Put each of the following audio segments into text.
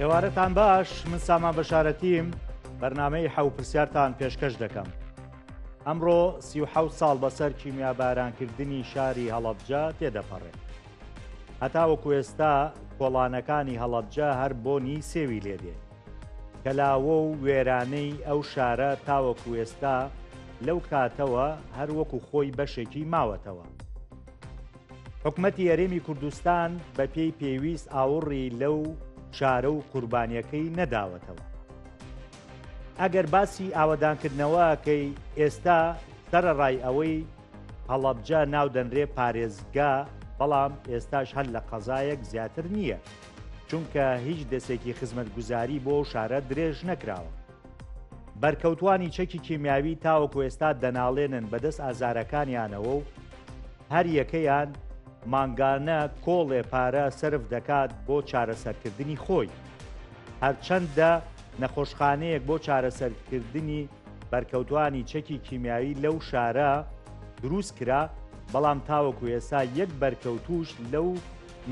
ئێوارەتان باش، من سامان بەشارەتیم بەرنامەی حەوپرسیارتان پێشکەش دەکەم. ئەمڕۆ 37 ساڵ بەسەر کیمیابارانکردنی شاری هەڵەبجە تێدەپەڕێت. هەتاوەکو ئێستا کۆڵانەکانی هەڵەبجە هەر بۆنی سێوی لێدێ. کەلاوە و وێرانەی ئەو شارە تاوەکو ئێستا لەو کاتەوە هەر وەکو خۆی بەشێکی ماوەتەوە. حکومەتی هەرێمی کوردستان بە پێی پێویست ئاوڕی لەو شارە و قوربانیەکەی نەداوەتەوە. ئەگەر باسی ئاوەدانکردنەوەکەی ئێستا سەرەڕای ئەوەی هەڵەبجە ناو دەنرێ پارێزگا، بەڵام ئێستاش هەر لە قەزایەک زیاتر نییە، چونکە هیچ دەسێکی خزمەتگوزاری بۆ شارە درێژ نەکراوە. بەرکەوتوانی چەکی کیمیاوی تاوەکو ئێستا دەناڵێنن بەدەست ئازارەکانیانەوە و هەر یەکەیان مانگانە کۆڵێ پارە سرف دەکات بۆ چارەسەرکردنی خۆی. هەرچەندە نەخۆشخانەیەک بۆ چارەسەرکردنی بەرکەوتوانی چەکی کیمیاوی لەو شارە دروست کرا، بەڵام تاوەکو ئێستا یەک بەرکەوتوش لەو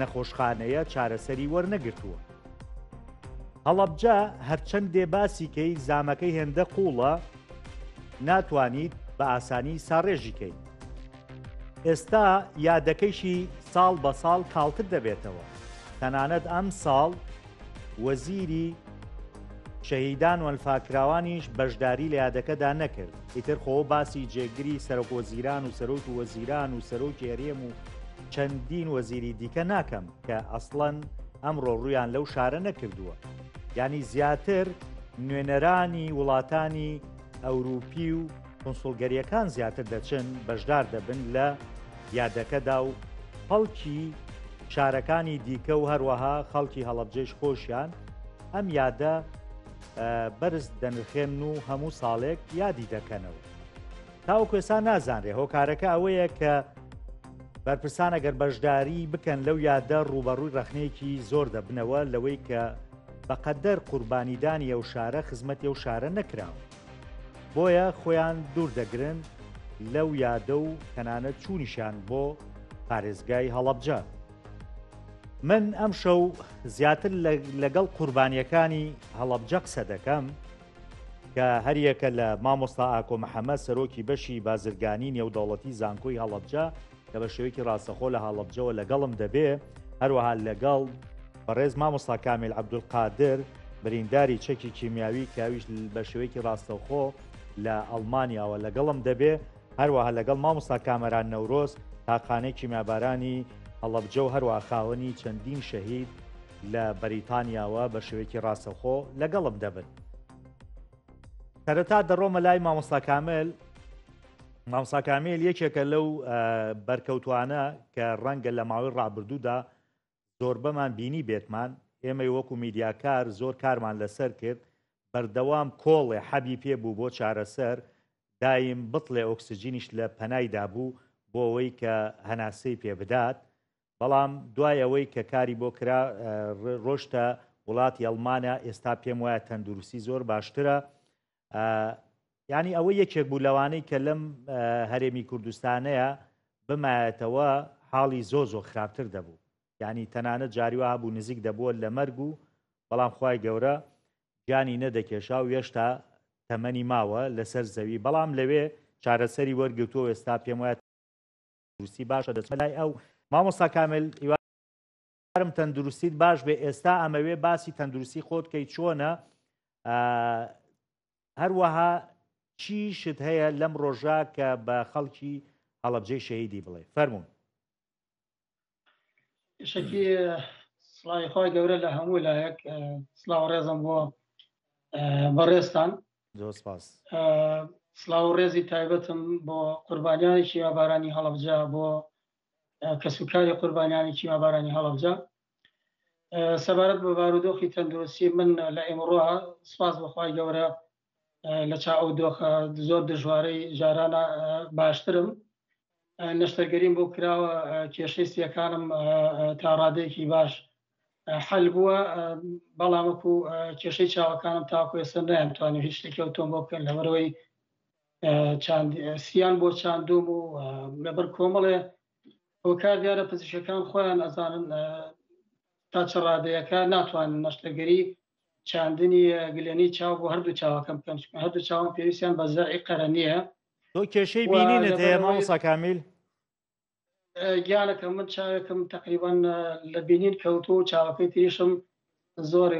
نەخۆشخانەیە چارەسەری وەرنەگرتووە. هەڵەبجە هەرچەندێ باسیکەی زامەکەی هێندە قوڵە، ناتوانیت بە ئاسانی ساڕێژیکەیت. ئێستا یادەکەیشی ساڵ بە ساڵ کاڵتر دەبێتەوە. تەنانەت ئەم ساڵ وەزیری شەهیدان و ئەلفاکراوانیش بەشداری لە یادەکەدا نەکرد. ئیتر خۆ باسی جێگری سەرۆکوەزیران و سەرۆکی وەزیران و سەرۆکی هەرێم و چەندین وەزیری دیکە ناکەم کە ئەسڵەن ئەمڕۆ ڕوویان لەو شارە نەکردووە. یعنی زیاتر نوێنەرانی وڵاتانی ئەوروپی و کۆنسڵگەریەکان زیاتر دەچن بەشدار دەبن لە یادەکەدا و خەڵکی شارەکانی دیکە و هەروەها خەڵکی هەڵەبجەش خۆشیان ئەم یادە بەرز دەنرخێن و هەموو ساڵێک یادی دەکەنەوە. تاوەکو ئێستا نازانرێ هۆکارەکە ئەوەیە کە بەرپرسان ئەگەر بەشداری بکەن لەو یادە ڕوبەڕووی ڕەخنەیەکی زۆر دەبنەوە لەوەی کە بەقەدەر قوربانیدانی ئەو شارە خزمەتی ئەو شارە نەکراوە. بۆیە خۆیان دوور دەگرن لەو یادە و تەنانەت چوونیشان بۆ پارێزگای هەڵەبجە. من ئەم شەو زیاتر لەگەڵ قوربانیەکانی هەڵەبجە قسە دەکەم کە هەریەکە لە مامۆستا ئاکۆ محەممەد سەرۆکی بەشی بازرگانی نێودەوڵەتی زانکۆی هەڵەبجە کە بە شێوەیەکی ڕاستەخۆ لە هەڵەبجەوە لەگەڵم دەبێ، هەروەها لەگەڵ بەڕێز مامۆستا کامیل عەبدولقادر برینداری چەکی کیمیاوی کاویش بە شێوەیەکی ڕاستەخۆ لە ئەڵمانیاوە لەگەڵم دەبێ، هەروەها لەگەڵ مامۆستا کامەران نەورۆز تاقانەی کیمیابارانی هەڵەبجە و هەروە خاوەنی چەندین شەهید لە بەریتانیاوە بە شێوەیەکی ڕاستەخۆ لەگەڵم دەبن. سەرەتا دەڕۆمە لای مامۆستا کامل. مامۆستا کامیل یەکێکە لەو بەرکەوتوانە کە ڕەنگە لە ماوەی ڕابردوودا زۆر بەمان بینی بێتمان. ئێمە وەکو میدیاکار زۆر کارمان لەسەر کرد، بەردەوام کۆڵێ حەبی پێبوو بۆ چارەسەر، دایم بڵێ ئۆکسسیجینیش لە پەنایدا بوو بۆ ئەوەی کە هەناسەی پێ بدات. بەڵام دوای ئەوەی کە کاری بۆ کرا ڕۆشتە وڵاتی ئەڵمانیا، ئێستا پێم وایە تەندروستی زۆر باشترە. یعنی ئەوە یەکێک بوو لەوانەی کە لەم هەرێمی کوردستانەیە بمایەتەوە حاڵی زۆ خراپتر دەبوو. یعنی تەنانەت جاریوە بوو نزیک دەبووە لە مەرگ و بەڵام خوای گەورە گیانی نەدەکێشا و هێشتا تەمەنی ماوە لەسەر زەوی، بەڵام لەوێ چارەسەری وەرگرتووە. ئێستا پێم وایە تەندروستی باشە. دەچمە لای ئەو مامۆستا کامل، هیوارم تەندروستیت باش بێ. ئێستا ئەمەوێ باسی تەندروستی خۆت کەی چۆنە، هەروەها چی شت هەیە لەم ڕۆژە کە بە خەڵکی هەڵەبجەی شەهیدی بڵێ. فەرموون. شەکی سڵاوی خۆی گەورە لە هەموو لایەک، سڵاو ڕێزم بۆ بەڕێستان. زۆر سپاس. سڵاو و ڕێزی تایبەتم بۆ قوربانیانی کیمیابارانی هەڵەبجە، بۆ کەسوکاری قوربانیانی کیمیابارانی هەڵەبجە. سەبارەت بە بارودۆخی تەندروستی من لە ئێمڕۆ سپاس بەخوای گەورە لە چاو دۆخە زۆر دژوارەی جارانە باشترم. نەشتەرگەریم بۆ کراوە، کێشەی سیەکانم تا ڕادەیەکی باش حەل بووە، بەڵام وەکو کێشەی چاوەکانم تاکو ئێستا نەیانتوانێت هیچ شتێکی ئەو تۆم بۆ بکەن لەبەرەوەی سییان بۆ چاندوم و لەبەر کۆمەڵێ هۆکار دیارە پزیشکەکان خۆیان ئەزانن تا چ ڕادەیەەکە ناتوانن نەشتەگەری چاندنی گلێنی چاو بۆ هەردوو چاوەکەم بکەم هەردوو چاوم پێویستیان بە زەرعی قەرەنیە. تۆ کێشەی بینینت هەیە مامۆستا کامیل؟ گیانەکە من چاوێکم تقریبان لە بینین کەوتۆ و چاوەکەی تریشم زۆر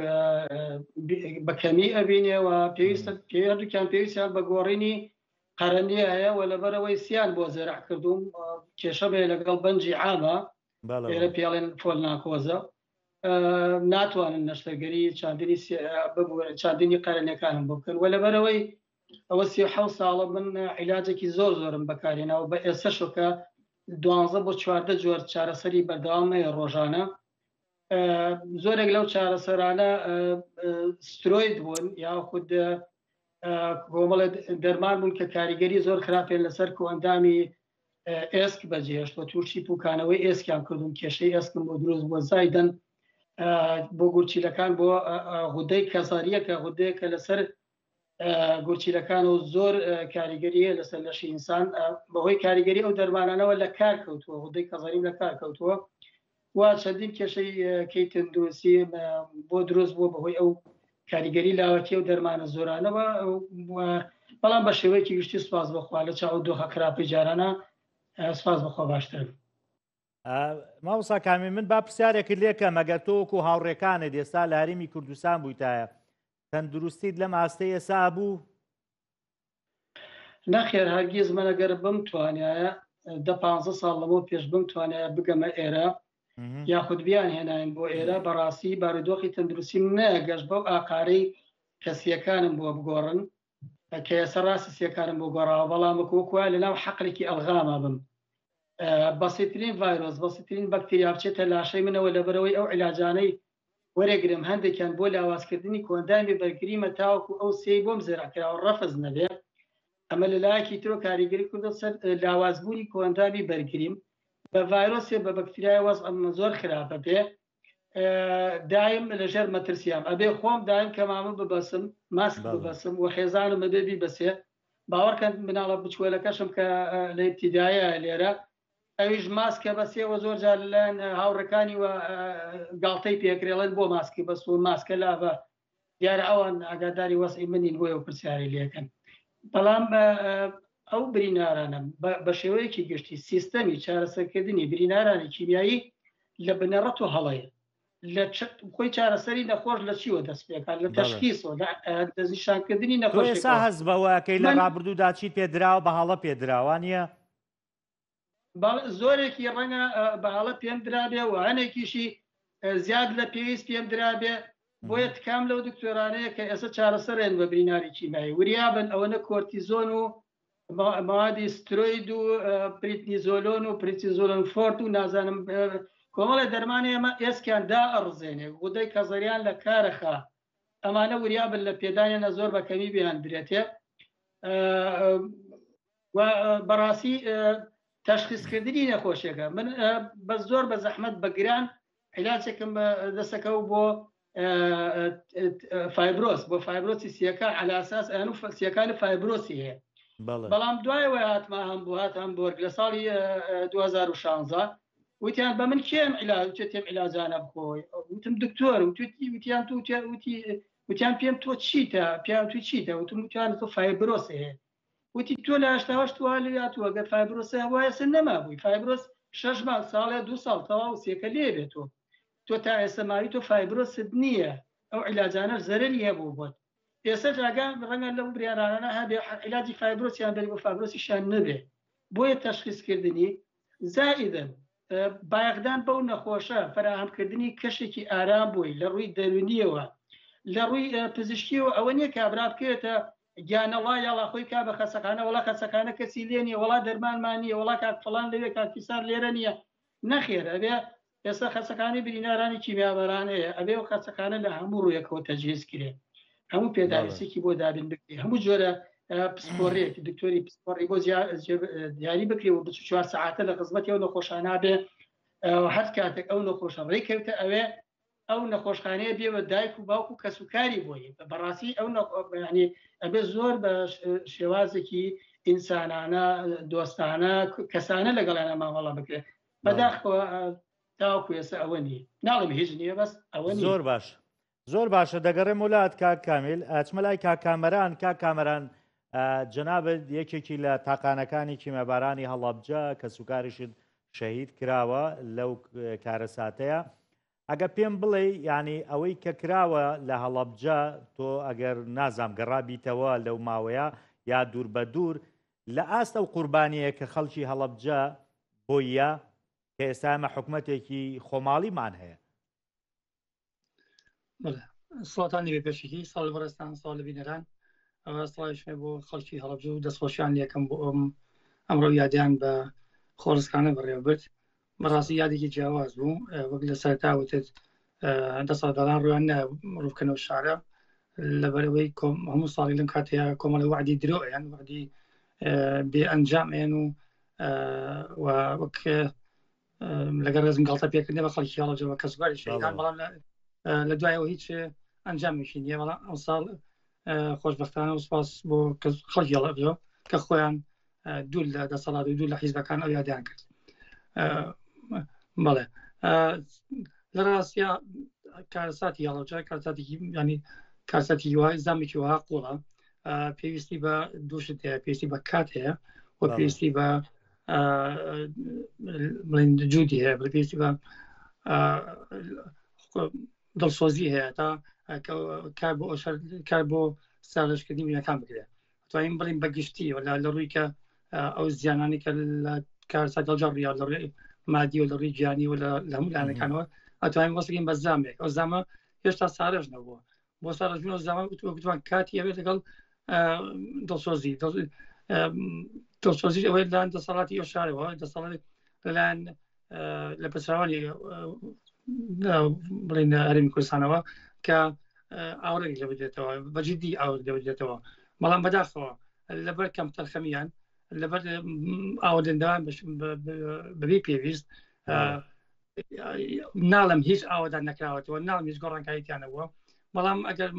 بەکەمی ئەبینێەوە هەردووکیان پێویستیان بە گۆڕینی قەرەنیە هەیە و لەبەرەوەی سیان بۆ زەرع کردوم کێشە بێ لەگەڵ بەنجی عامە لێرە پێڵێن فۆل ناکۆزە ناتوانن نەشتەگەری چاندنی قەرەنیەکانم بۆ بکەن و لەبەرەوەی ئەوە 37 ساڵە من عیلاجێکی زۆرم بەکارێنەوە بە ئێسەشەکە 12 بۆ 14 جۆر چارەسەری بەردەوامەیە ڕۆژانە. زۆرێک لەو چارەسەرانە سترۆید بوون یاخود کۆمەڵە دەرمان بوون کە کاریگەری زۆر خراپێن لەسەر کۆئەندامی ئێسک بەجێهێشت و تووشی پوکانەوەی ئێسکیان کردوم کێشەی ئێسکم بۆ دروست بۆ زایدەن بۆ گورچیلەکان بۆ غودەی کەزاریە کە غودەیەکە لەسەر گورچیلەکان و زۆر کاریگەریە لەسەر لەشی ئینسان بەهۆی کاریگەری ئەو دەرمانانەوە لە کار کەوتووە غودەی کەزاریم لە کار کەوتووە وا چەندین کێشەی کەی تەندروستی بۆ دروست بووە بەهۆی ئەو کاریگەری لاوەکی و دەرمانە زۆرانەوە بەڵام بە شێوەیەکی گشتی سوپاس بەخوا لە چاو دۆخە خراپی جارانە سوپاس بەخوا باشتر. مامۆستا کامیل من با پرسیارێکت لێکە مەگەر تۆ وەکو هاوڕێکانت ئێستا لە هەرێمی کوردستان بوویتایە تەندروستیت لەم ئاستەی ئێستا بوو؟ نەخێر هەرگیز من ئەگەر بمتوانایە 10-15 ساڵ لەمەوە پێش بمتوانایە بگەمە ئێرە یاخود بیان هێناین بۆ ئێرە بەڕاستی بارودۆخی تەندروستیم نەگەشت بەو ئاقارەی کەسیەکانم بۆ بگۆڕن کە ئێستا ڕاستی سیەکانم بۆ گۆڕاوە بەڵام وەکووە لەناو حەقلێکی ئەلغاما بم بەسیترین ڤایرۆس بەسیترین بەکتریا بچێتە لاشەی منەوە لەبەرەوەی ئەو عیلاجانەی وەرەگرم هەندێکیان بۆ لاوازکردنی کۆندامی بەرگریمە تاوەکو ئەو سێی بۆم زێڕکراوە ڕەفز نەبێ ئەمە لەلایەکی ترۆ کاریگەری کوردە سەر لاوازبوونی کۆندامی بەرگریم بە ڤایرۆسێ بە بەکتریای وەز ئەمە زۆر خراپە بێ دایم لەژێر مەترسیام ئەبێ خۆم دایم کەمامە ببەسم ماسک ببەسم و خێزانم بەبێبی بەسێ باوەڕکەن مناڵە بچووەلەکەشم کە لە ئیبتیدایە لێرە ئەویش ماسکە بەسێەوە زۆر جار لەلایەن هاوڕەکانی و گاڵتەی پێکرێڵێن بۆ ماسکی بەست و ماسکە لاڤە دیارە ئەوان ئاگاداری وەسعی منین بۆیە و پرسیاری لێکەن بەڵام ئەو برینارانە بە شێوەیەکی گشتی سیستەمی چارەسەرکردنی برینارانی کیمیایی لە بنەڕەت و هەڵەیە لە خۆی چارەسەری نەخۆش لە چیوە دەست پێکات لە تەشخیصەوە دەستنیشانکردنی نەخۆش ئێستا هەست بەوەکەی لە ڕابردوودا چیت پێدراوە بە هەڵە پێدراوانە زۆرێکی ڕەنگە بەهاڵە پێم درابێ و هەنێکیشی زیاد لە پێویست پێم درابێ بۆیە تکام لەو دکتۆرانەیە کە ئێستا چارەسەرێن بە بریناری کیمیایی وریابن ئەوەنە کۆرتیزۆن و موادی سترۆید و پریتنیزۆلۆن و پریتیزۆلۆن فۆرت و نازانم کۆمەڵی دەرمانی ئەمە ئێسکیان دا ئەڕزێنێ غودەی کەزەریان لە کارەخا ئەمانە وریابن لە پێدانێنە زۆر بەکەمی بیان درێتێ بەڕاستی تەشخیصکردنی نەخۆشیەکە من بە زۆر بە زەحمەت بەگران عیلاجێکم دەستەکە و بۆ فایبرۆس بۆ فایبرۆسی سیەکە عەلا ئەساس سیەکانی فایبرۆسی هەیە بەڵام دوایەوە هاتمە هەم بۆرگ لە ساڵی 2016 وتیان بە من کێم تێم عیلاجانە بخۆی وتم دکتۆر وتیان پێم تۆ چیتە پیان تو چیتە وتیان تۆ فایبرۆس هەیە وتی تۆ لە هەشتا تووا لاتوە گە فایبرۆسە وایە سن نەمابووی فایبرۆس 6 مانگ ساڵێ 2 ساڵ تەواو سێکە لێ بێتەوە تۆ تا ئێستا ماوی تۆ فایبرۆست نییە ئەو عیلاجانە زەرری هەبوو بۆت ئێستا جاگان ڕەنگە لەو بریارانە هەبێ عیلاجی فایبرۆسیان بەری بۆ فایبرۆسیشان نەبێ بۆیە تەشخیصکردنی زائدەن بایەقدان بەو نەخۆشە فراهەمکردنی کەشێکی ئارام بووی لە ڕووی دەرونیەوە لە ڕووی پزیشکیەوە ئەوە نییە کابرا بکێتە گیانەڵا یاڵا خۆی کا بە خەسەکانە وڵا خەسەکانە کەسی لێنیە وڵا دەرمانمانیە وڵا کات فڵان لەوێ کاکیسان لێرە نییە نەخێر ئەبێ ئێستا خەسەکانی برینارانی کیمیابەران هەیە ئەبێ و خەسەکانە لە هەموو ڕوویەکەوە تەجهیز کرێ هەموو پێداویستێکی بۆ دابین بکرێ هەموو جۆرە پسپۆڕێک دکتۆری پسپۆڕی بۆ دیاری بکرێ و 24 ساعتە لە خزمەتی ئەو نەخۆشانە بێ هەر کاتێک ئەو نەخۆشە ڕێککەوتە ئەوێ ئەو نەخۆشخانەیە بێ بە دایک و باوک و کەسوکاری بۆی بەڕاستی ئەو ینی ئەبێ زۆر بە شێوازێکی ئینسانانە دۆستانە کەسانە لەگەڵانە ماوەڵە بکرێت بەداخەوە تاوەکو ئێستا ئەوە نیە ناڵێم هیچ نییە بەس ئەوە نیە زۆر باش زۆر باشە دەگەڕێم وڵات کاک کامیل ئەچمە لای کاکامەران جەنابەت یەکێکی لە تاقانەکانی کیمەبارانی هەڵەبجە کە سوکاریشت شەهید کراوە لەو کارەساتەیە ئەگە پێم بڵێ ینی ئەوەی کە کراوە لە هەڵەبجە تۆ ئەگەر نازام گەڕابیتەوە لەو ماوەیە یا دوور بە دوور لە ئاستە و قوربانیە کە خەڵکی هەڵەبجە بۆیە کە ئێستا ئەمە حکوومەتێکی خۆماڵیمان هەیە سڵاتانی بێ پێشکی ساڵ بەڕستان ساڵ بینەران ئەوە سڵایشمێ بۆ خەڵکی هەڵەبجە و دەستخۆشیان یەکەم بۆ ئەمڕۆ یادیان بە خۆڕستکانە بەڕێوەبرد بەڕاستی یادێکی جیاواز بوو وەک لە سەرتاوتت دەسەڵاتداران ڕویان ڕووکەنەوە شارە لەبەرەوەی هەموو ساڵی لەم کاتەیە کۆمەڵی وعدی درۆیان وعدی بێ ئەنجامێن و وەک لەگەر ڕێزمگاڵتە پێکردنی بە خەڵکی هەڵەبجەوە کەسوکاری شەیدان بەڵام لە دوایەوە هیچ ئەنجامێکی نییە بەڵام ئەو ساڵ خۆشبەختانە و سپاس بۆ خەڵکی هەڵەبجە کە خۆیان دوور لە دەسەڵات و دوور لە حیزبەکان ئەو یادیان کرد بەڵێ لە ڕاستیا کارەساتی هەڵەبجە کارساتێکی ینی کارساتی وای زامێکی وها قوڵە پێویستی بە دووشت هەیە پێویستی بە کات هەیە و پێویستی بە جوودی هەیە پێویستی بە دڵسۆزی هەیە تا کار بۆ ساڵشکردنی وینەکان بکرێت توانین بڵین بەگشتی و لە ڕووی کە ئەو زیانانی کە لە کارسات دڵجڕیا لە ڕێی مادی و لە ڕووی گیانی و لە هەموو لایەنەکانەوە ئەتوانین وەسەگەین بە زامێک ئەو زامە هێشتا سارەژ نەبووە بۆ سارەژبوون زامان وتوان کاتی ئەوێت لەگەڵ دڵسۆزی ئەوەی لەلاەن دەسەڵاتی ئەو شارەوە دەسەڵات لەلایەن لە پسراوانی بڵین هەرێمی کوردستانەوە کە ئاورێک لە بدێتەوە بەجددی ئاور دەبێتەوە بەڵام بەداخەوە لەبەر کەم تەرخەمیان لەبەر ئاودەندەوان بەبێ پێویست ناڵم هیچ ئاوادان نەکراوەتەوە ناڵم هیچ گۆڕانکاریتیانەوە بەڵام ئەگەر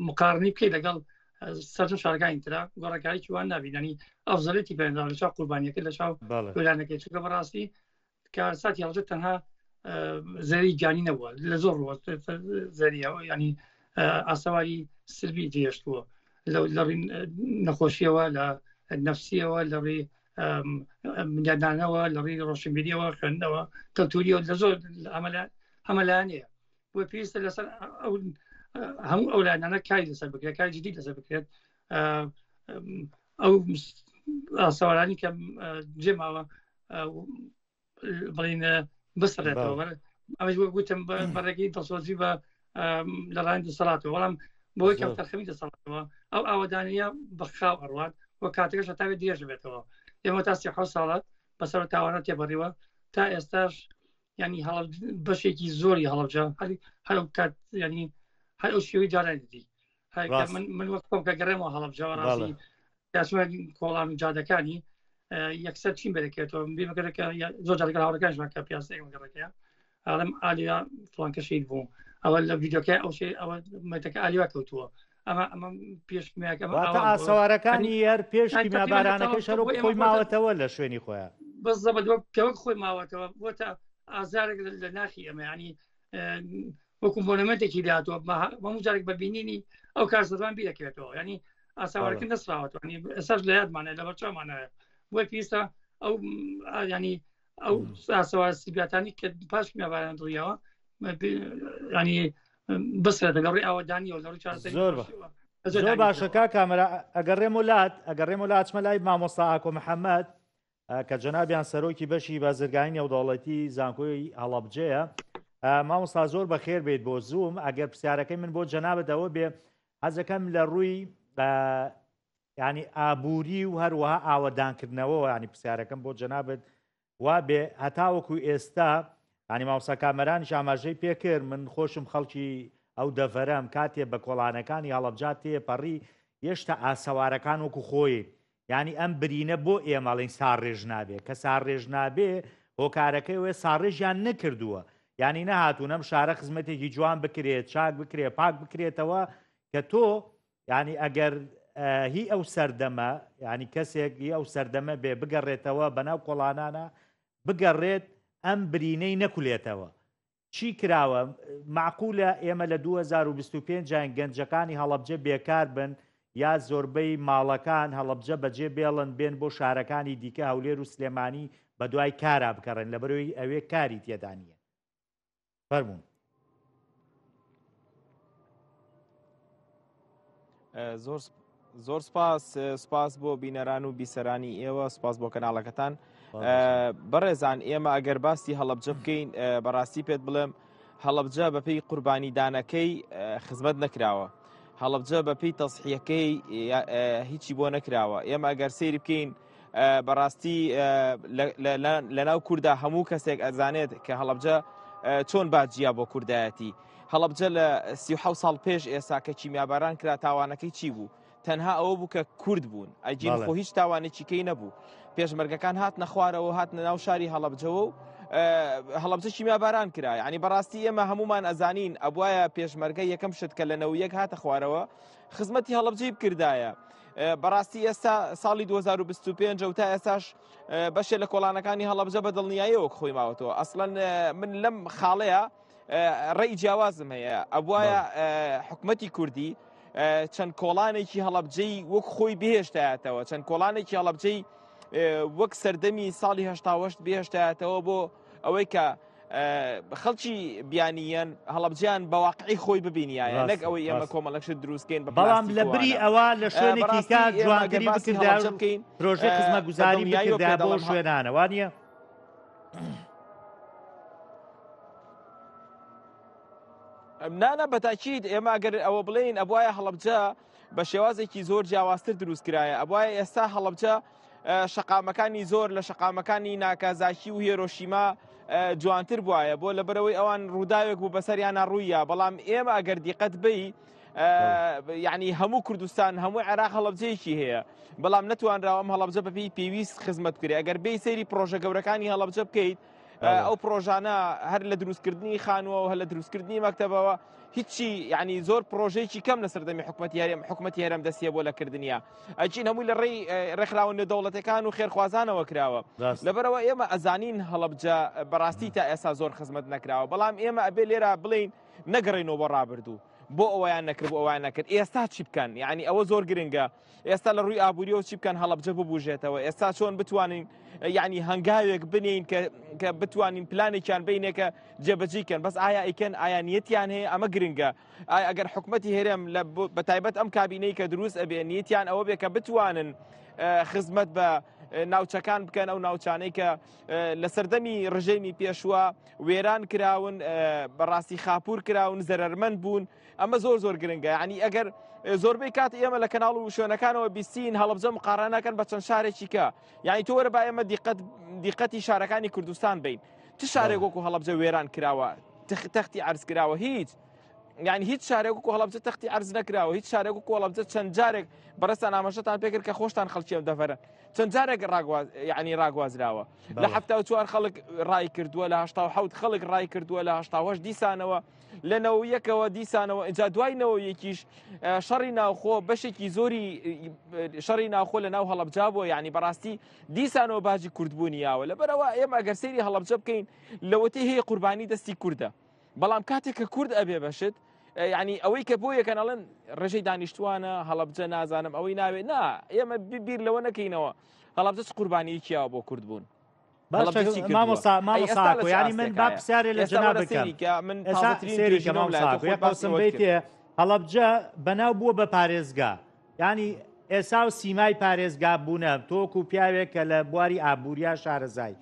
مقارنی بکەیت لەگەڵ سەرجەم شارەکانی ترا گۆڕانکاریی وان نبینانی ئەفزەڵێتی پێدا لە چاو قوربانیەکە لە چاو وێرانەکەی چکە بەڕاستی کارساتی هەڵبجە تەنها زەری گیانی نەبووە لە زۆر زەریەوە ینی ئاسەواری سربی جێشتووە لە ڕووی نەخۆشیەوە لە نەفسیەوە لە ڕێی مندیادانەوە لە ڕێی ڕۆشنبیریەوە خوێندنەوە کەلتوریەوە لە زۆر هەمەلایەنەیە بۆ پێویستە لەسەر هەموو ئەو لایەنانە کاری لەسەر بکرێت کاری جدی لەسەر بکرێت ئەو ئاسەوارانی کە جێماوە بڵین بسڕێتەوە ئەمەش گوتم بەڕێگەی دڵسۆزی بە لەڕایەن دەسەڵاتەوە بەڵام بۆی کەم تەرخەمی دەسەڵاتەوە ئەو ئاوادانیە بەخاو ئەڕوات و کاتەکەش تاوێت درێژ بێتەوە ئێمە تا 30 ساڵات بەسەر تاوانە تێبڕیوە تا ئێستاش ینی بەشێکی زۆری هەڵەبجە هەر کات ینی هەر ئەو شێوەی جارانی دی من وەک کۆم کە گەڕێمەوە هەڵەبجەوە ڕاستی کۆڵان جادەکانی یەکسەر چین بەدەکێتەوە بێمەگەرەکە زۆر جارەکە هاوڕەکانشمان کە پیاسەیەگەڕەکەیە ئاڵم ئالیا فڵانکە شەید بوو ئەوە لە ڤیدیۆکە ئەو ئەوە مەتەکە ئالیوا کەوتووە ئەمە پێشکمیاکە ئاسەوارەکانی هەر پێشکی مابارانەکە شەرۆک خۆی ماوەتەوە لە شوێنی خۆیان بەزەبەوە پێوەک خۆی ماوەتەوە بۆ تا ئازارێک لە ناخی ئەمە ینی وەکو مۆنەمەنتێکی داهاتوە هەموو جارێک بەبینینی ئەو کارسەدوان بیرەکەوێتەوە ینی ئاساوارەکە نەسراوەتەوە ینی ئێساش لە یادمانە لە بەرچاومانایە بۆی پێویستە ئەو ینی ئەو ئاسەوار سیبیاتانی کە پاش میاباران دڵیەوە ینی بسرێتە لە ڕێی ئاوەدانی و لە ڕووی چارەسەری زۆر باشە کامەرە ئەگەڕێم وڵات چمە لای مامۆستا ئاکۆ محەممەد کە جەنابیان سەرۆکی بەشی بازرگانی نێودەوڵەتی زانکۆی هەڵەبجەیە مامۆستا زۆر بەخێر بێت بۆ زووم ئەگەر پرسیارەکەی من بۆ جەنابەتەوە بێ حەزەکەم لە ڕووی ینی ئابووری و هەروەها ئاوەدانکردنەوە ینی پرسیارەکەم بۆ جەنابەت وا بێ هەتاوەکو ئێستا ینی مامۆستا کامەرانیش ئاماژەی پێکرد من خۆشم خەڵکی ئەو دەڤەرەم کاتێ بە کۆڵانەکانی هەڵەبجات تێپەڕی هێشتا ئاسەوارەکان وەکو خۆی ینی ئەم برینە بۆ ئێمەڵین ساڕێژ نابێ کە ساڕێژ نابێ هۆکارەکەی وێ ساڕێژیان نەکردووە ینی نەهاتوون ئەم شارە خزمەتێکی جوان بکرێت چاک بکرێت پاک بکرێتەوە کە تۆ ینی ئەگەر هی ئەو سەردەمە ینی کەسێک هی ئەو سەردەمە بێ بگەڕێتەوە بەناو کۆڵانانە بگەڕێت ئەم برینەی نەکولێتەوە. چی کراوە؟ معقولە ئێمە لە 2025 گەنجەکانی هەڵەبجە بێکار بن یا زۆربەی ماڵەکان هەڵەبجە بەجێ بێڵن بێن بۆ شارەکانی دیکە هەولێر و سلێمانی بە دوای کارا بکەڕێن لە بەرەوەی ئەوێ کاری تێدا نیە. فەرموون. زۆر سپاس بۆ بینەران و بیسەرانی ئێوە، سپاس بۆ کەناڵەکەتان. بەڕێزان ئێمە ئەگەر باسی هەڵەبجە بکەین بەڕاستی پێت بڵێم هەڵەبجە بەپێی قوربانیدانەکەی خزمەت نەکراوە، هەڵەبجە بەپێی تەسحیەکەی هیچی بۆ نەکراوە. ئێمە ئەگەر سەیری بکەین بەڕاستی لە ناو کووردا هەموو کەسێک ئەزانێت کە هەڵەبجە چۆن باجیا بۆ کوردایەتی. هەڵەبجە لە 37 ساڵ پێش ئێستا کە کیمیاباران کرا تاوانەکەی چی بوو؟ تەنها ئەوە بوو کە کورد بوون، ئەجین خۆ هیچ تاوانێکی کەی نەبوو. پێشمەرگەکان هات نەخوارەوە هات ناو شاری هەڵەبجەوە و هەڵەبجە کیمیاباران کرا. یعنی بەڕاستی ئێمە هەمومان ئەزانین ئەبوایە پێشمەرگە یەکەم شت کە لە نەویەک هاتە خوارەوە خزمەتی هەڵەبجەی بکردایە. بەڕاستی ئێستا ساڵی 2025 و تا ئێستاش بەشێ لە کۆڵانەکانی هەڵەبجە بە دڵنیاییەوە خۆی ماوەتەوە. ئەسڵەن من لەم خاڵەیە ڕێی جیاوازم هەیە، ئەبوایە حکومەتی کوردی چەند کۆڵانێکی هەڵەبجەی وەک خۆی بهێشتایەتەوە، چەند کۆڵانێکی هەڵەبجەی وەک سەردەمی ساڵی 1970 بهێشتایەتەوە بۆ ئەوەی کە خەڵکی بیانیان هەڵەبجیان بە واقعی خۆی ببینیایە، نەک ئەوەی ئێمە کۆمەڵەکشت دروستکەین. بەڵام لە بری ئەوە لە شوێنێکی کات جوانگەری بکردا بکەین پرۆژەی خزمەتگوزاری بکردا بۆ شوێنانە وانە؟ نانە بەتاکید ئێمە ئەگەر ئەوە بڵێین ئەبوایە هەڵەبجە بە شێوازێکی زۆر جیاوازتر دروست کرایە، ئەبوایە ئێستا هەڵەبجە شەقامەکانی زۆر لە شەقامەکانی ناکازاکی و هێرۆشیما جوانتر بواە بۆ لەبەرەوەی ئەوان ڕووداوێک بوو بەسەریانە ڕوویە. بەڵام ئێمە ئەگەر دیقەت بی یعنی هەموو کوردستان هەموو عێراق هەڵەبجەیەکی هەیە، بەڵام نەتوانراوە ئەم هەڵەبجە بەپێی پێویست خزمەت کرێ. ئەگەر بێ سەیری پرۆژە گەورەکانی هەڵەبجە بکەیت ئەو پرۆژانە هەر لە دروستکردنی خانووە و هەر لە دروستکردنی مەکتەبەوە هیچی یعنی زۆر پرۆژەیەکی کەم لە سەردەمی حکومەتی هەرێم دەستیە بۆ لەکردنیە، ئەچین هەمووی لە ڕێی ڕێکخراوە دەوڵەتەکان و خێرخوازانەوە کراوە. لەبەرەوە ئێمە ئەزانین هەڵەبجە بەڕاستی تا ئێستا زۆر خزمەت نەکراوە، بەڵام ئێمە ئەبێ لێرە بڵین نەگەڕێنەوە بۆ ڕابردوو بۆ ئەویان نەکرد بۆ ئەویان نەکرد. ئێستا چی بکەن؟ یعنی ئەوە زۆر گرنگە. ئێستا لە ڕووی ئابووریەوە چی بکەن؟ هەڵەبجە ببوژێتەوە. ئێستا چۆن بتوانین یعنی هەنگاوێک بنین کە بتوانین پلانێکیان بینێکە جێبەجێکەن، بەس ئایا ئیکەن ئایا نیەتیان هەیە؟ ئەمە گرنگە. ئەگەر حکومەتی هێرێم بەتایبەت ئەم کابینەی کە دروست ئەبێ نیەتیان ئەوە بێ کە بتوانن خزمەت بە ناوچەکان بکەن، ئەو ناوچانەی کە لە سەردەمی ڕژێمی پێشوە وێران کراون، بەڕاستی خاپور کراون، زەرەرمەند بوون. ئەمە زۆر زۆر گرنگە. یعنی ئەگەر زۆربەی کات ئێمە لە کەناڵ و شوێنەکانەوە بیستین هەڵەبجە مقارنەکەن بە چەند شارێکی کە، یعنی تۆ وەرە با ئێمە دیقەتی شارەکانی کوردستان بین. چ شارێک وەکو هەڵەبجە وێران کراوە، تەختی عەرز کراوە؟ هیچ. یعنی هیچ شارێک وەکو هەڵەبجە تەختی عەرز نەکراوە، هیچ شارێک وەکو هەڵەبجە چەند جارێک بەڕێستان ئاماژەتان پێکرد کە خۆشتان خەڵکیان دەفەرن، چەند جارێک یعنی ڕاگوازراوە. لە 74 خەڵک ڕای کردووە، لە 87 خەڵک ڕای کردووە، لە 88 دیسانەوە، لە 91ەوە دیسانەوە، اینجا دوای 91یش شەڕی ناوخۆ بەشێکی زۆری شەڕی ناوخۆ لە ناو هەڵەبجا بووە. یعنی بەڕاستی دیسانەوە باجی کوردبوونیاوە. لەبەرەوە ئێمە ئەگەر سەیری هەڵەبجە بکەین لەوەتەی هەیە قوربانی دەستی کووردە، بەڵام کاتێک کە کورد ئەبێ بەشت یعنی ئەوەی کە بۆ یەکەنەڵەن ڕێژەی دانیشتوانە هەڵەبجە نازانم ئەوەی ناوێت نا ئێمە بیر لەوە نەکەینەوە هەڵەبجە قوربانییەکیەوە بۆ کورد بوون. مامۆساکۆ ینی من با پرسیارێ لە جەناب بکەم سێریکەمەسمبیتێ هەڵەبجە بەناو بووە بە پارێزگا، ینی ئێسا و سیمای پارێزگا بوونە تۆک و پیاوێک کە لە بواری ئابووریا شارەزای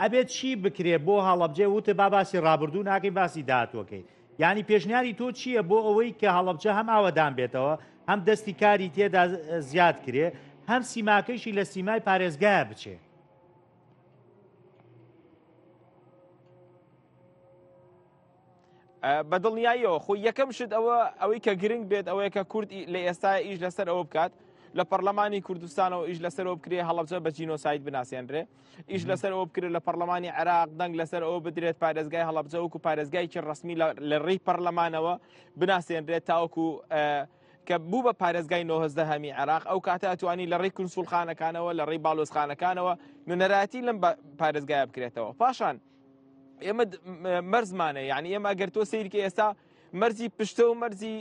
ئەبێت چی بکرێ بۆ هەڵەبجێ وتە با باسی ڕابردوو ناکەی باسی داهاتوەکەی. یعنی پێشنیاری تۆ چییە بۆ ئەوەی کە هەڵەبجە هەم ئاوەدان بێتەوە، هەم دەستی کاری تێدا زیاد کرێ، هەم سیماکەیشی لە سیمای پارێزگایە بچێ؟ بەدڵنیاییەوە خۆی یەکەم شت ئەوەی کە گرنگ بێت ئەوەیە کە کورد لە ئێستا ئیش لەسەر ئەوە بکات لە پەرلەمانی کوردستانەوە ئیش لەسەرەوە بکرێ هەڵەبجە بە جینۆساید بناسیێنرێ، ئیش لەسەر ئەوە بکرێت لە پەرلەمانی عێراق دەنگ لەسەر ئەوە بدرێت پارێزگای هەڵەبجە وەکو پارێزگایکی ڕسمی لە ڕێی پەرلەمانەوە بناسیێنرێت تاوەکو کە بوو بە پارێزگای 9 هەمی عێراق ئەو کاتە ئەتوانی لە ڕێی کونسوڵخانەکانەوە لە ڕێی باڵۆزخانەکانەوە نوێنەرایەتی لەم پارێزگایە بکرێتەوە. پاشان ئێمە مەرزمانە یعنی ئێمە ئەگەر تۆ سیرکە ئێستا مەرزی پشتە و مەرزی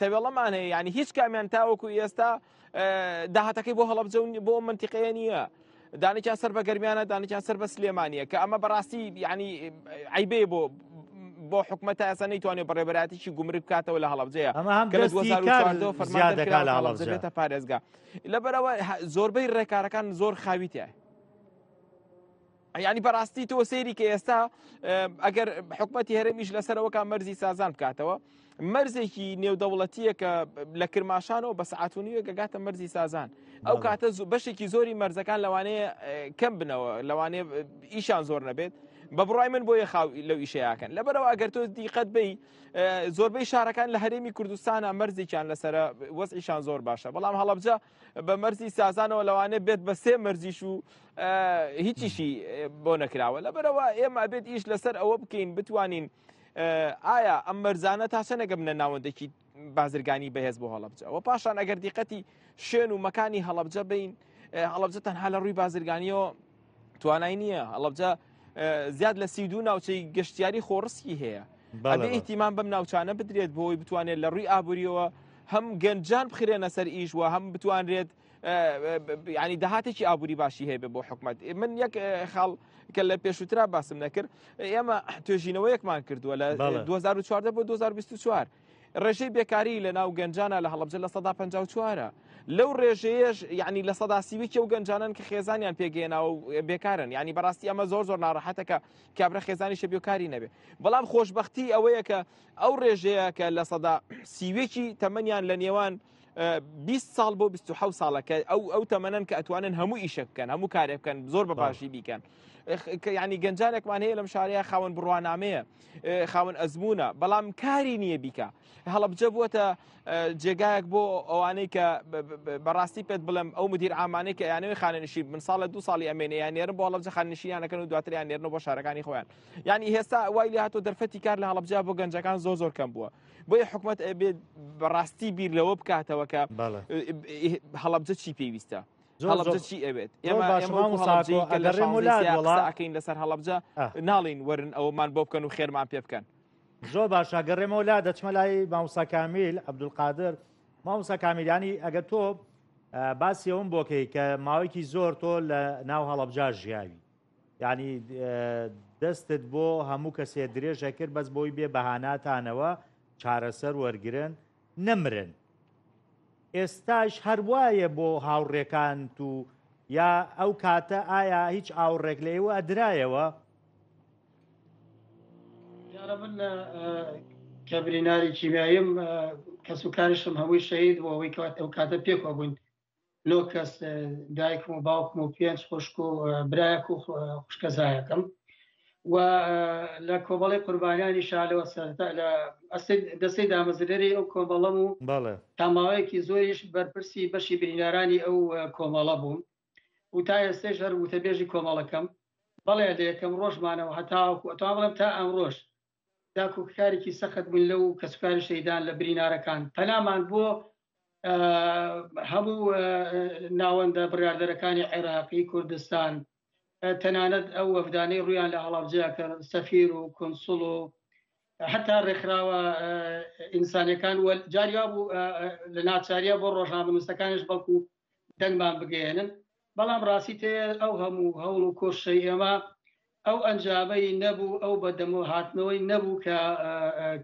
تەوێڵەمان هەیە یعنی هیچ کامیان تاوەکو ئێستا داهاتەکەی بۆ هەڵەبجە بۆ منتیقەیە نییە دانێکیان سەر بە گەرمیانە دانێکیان سەر بە سلێمانیە کە ئەمە بەڕاستی یعنی عیبێ بۆ حکومەتە ئەسا نەیتوانێت بەڕێبەراتێکی گومرگ بکاتەوە لە هەڵەبجەیە کە لە 2014 فەرماندەرکراوە هەڵەبجە بێتە پارێزگا لەبەرەوە زۆربەی ڕێکارەکان زۆر خاویتە یعنی بەڕاستی تۆ سەیری کە ئێستا ئەگەر حکومەتی هەرێمیش لەسەرەوەکە مەرزی سازان بکاتەوە مەرزێکی نێودەوڵەتیە کە لە کرماشانەوە بە سەعاتونیوە گەگاتە مەرزی سازان ئەو کاتە بەشێکی زۆری مەرزەکان لەوانەیە کەم بنەوە لەوانەیە ئیشان زۆر نەبێت بە بڕای من بۆیە خاو لەو ئیشەیەکەن لەبەرەوە ئەگەر تۆ دیقەت بی زۆربەی شارەکان لە هەرێمی کوردستانە مەرزێکیان لەسرە وەزعیشان زۆر باشە بەڵام هەڵەبجە بە مەرزی سازانەوە لەوانێت بێت بە 3 مەرزیش و هیچیشی بۆ نەکراوە لەبەرەوە ئێمە بێت ئیش لەسەر ئەوە بکەین بتوانین ئایا ئەم مەرزانە تا چەنەگە بنە ناوەندێکی بازرگانی بەهێز بۆ هەڵەبجە و پاشان ئەگەر دیقەتی شوێن و مەکانی هەڵەبجە بین هەڵەبجە تەنها لە ڕووی بازرگانیەوە توانای نییە هەڵەبجە زیاد لە 32 ناوچەی گەشتیاری خۆڕسکی هەیە ئەبێ ئیهتیمام بەم ناوچانە بدرێت بۆی بتوانێت لە ڕووی ئابووریەوە هەم گەنجان بخرێنە سەر ئیش و هەم بتوانرێت ینی داهاتێکی ئابووری باشی هەیە بۆ حکومەت من یەک خاڵ کە لە پێشووترا باسم نەکرد ئێمە توێژینەوەیەکمان کردووە لە 2014 بۆ 2024 ڕێژەی بێکاری لە ناو گەنجانە لە هەڵەبجە لە 154 لەو ڕێژەیەش یعنی لە 130 و گەنجانن کە خێزانیان پێگەێنا و بێکارن ینی بەڕاستی ئەمە زۆر ناڕەحەتەکە کابرا خێزانی شە بێکاری نەبێ بەڵام خۆشببختی ئەوەیە کە ئەو ڕێژەیە کە لە 130 تەمەنیان لە نێوان 20 ساڵ بۆ 27 ساڵەکە ئەو تەمەنن کە ئەتوانن هەموو ئیشە بکەن هەموو کارێ بکەن زۆر بە باشی بیکەن ینی گەنجانێکمان هەیە لەم شارەیە خاوەن بڕوانامەیە خاوەن ئەزمونە بەڵام کاری نییە بیکە هەڵەبجە بووەتە جێگایەک بۆ ئەوانەی کە بەڕاستی پێت بڵم ئەو مدیر عامانەی کە یانەوەی خانەنشی من ساڵە 2 ساڵی ئەمێنە یان نێرن بۆ هەڵەبجە خانەنشیانەکەن و دواتریان نێرنەوە بۆ شارەکانی خۆیان یعنی هێستا وای لێ هاتۆ دەرفەتی کار لە هەڵەبجە بۆ گەنجەکان زۆر کەم بووە بۆیە حکومەت ئەبێت بەڕاستی بیر لەوە بکاتەوە کە هەڵەبجە چی پێویستە هەڵەبجە چی ئەوێت ئێمەکەین لەسەر هەڵەبجە ناڵین وەرن ئەومان بۆ بکەن و خێرمان پێ بکەن زۆر باشە گەڕێمەوە لا دەچمە لای مامۆستا کامیل عەبدولقادر مامۆستا کامیلانی ئەگەر تۆ باسی ئەوم بۆکەی کە ماوەیەکی زۆر تۆ لە ناو هەڵەبجە ژیاوی یعنی دەستت بۆ هەموو کەسێ درێژە کرد بەس بۆی بێ بەهاناتانەوە چارەسەر وەرگرن نەمرن ئێستاش هەروایە بۆ هاوڕێکان و یا ئەو کاتە ئایا هیچ ئاوڕێک لە ئێوە ئەدرایەوە یارە من کە بریناری کیمیاییم کەسوکارشم هەمووی شەهید بۆ ئەوەی ئەو کاتە پێکەوە بووین 9 کەس دایکم و باوکم و 5 خوشک و برایەک و خوشکەزایەکەم و لە کۆمەڵی قوربانیانی شالەوە سەرتا لە دەستەی دامەزرێری ئەو کۆمەڵەم و تاماوەیەکی زۆریش بەرپرسی بەشی برینارانی ئەو کۆمەڵە بووم و تا ئێستێش هەر وتەبێژی کۆمەڵەکەم بەڵێ لە یەکەم ڕۆژمانەوە هەتا بڵێم تا ئەم ڕۆژ داکوکارێکی سەخت بوون لەو کەسوکاری شەیدان لە برینارەکان پەلامان بۆ هەموو ناوەندە بڕاردەرەکانی عێراقی کوردستان تەنانەت ئەو وەفدانەی ڕویان لە هەڵەبجە کە سەفیر و کۆنسوڵ و حتا ڕێکخراوە ئینسانیەکان جاریا بوو لە ناچاریە بۆ ڕۆژنامەنووسەکانش بەڵکو دەنگمان بگەێنن بەڵام ڕاستی تێ ئەو هەموو هەوڵ و کۆشەی ئێمە ئەو ئەنجامەی نەبوو ئەو بەدەمە هاتنەوەی نەبوو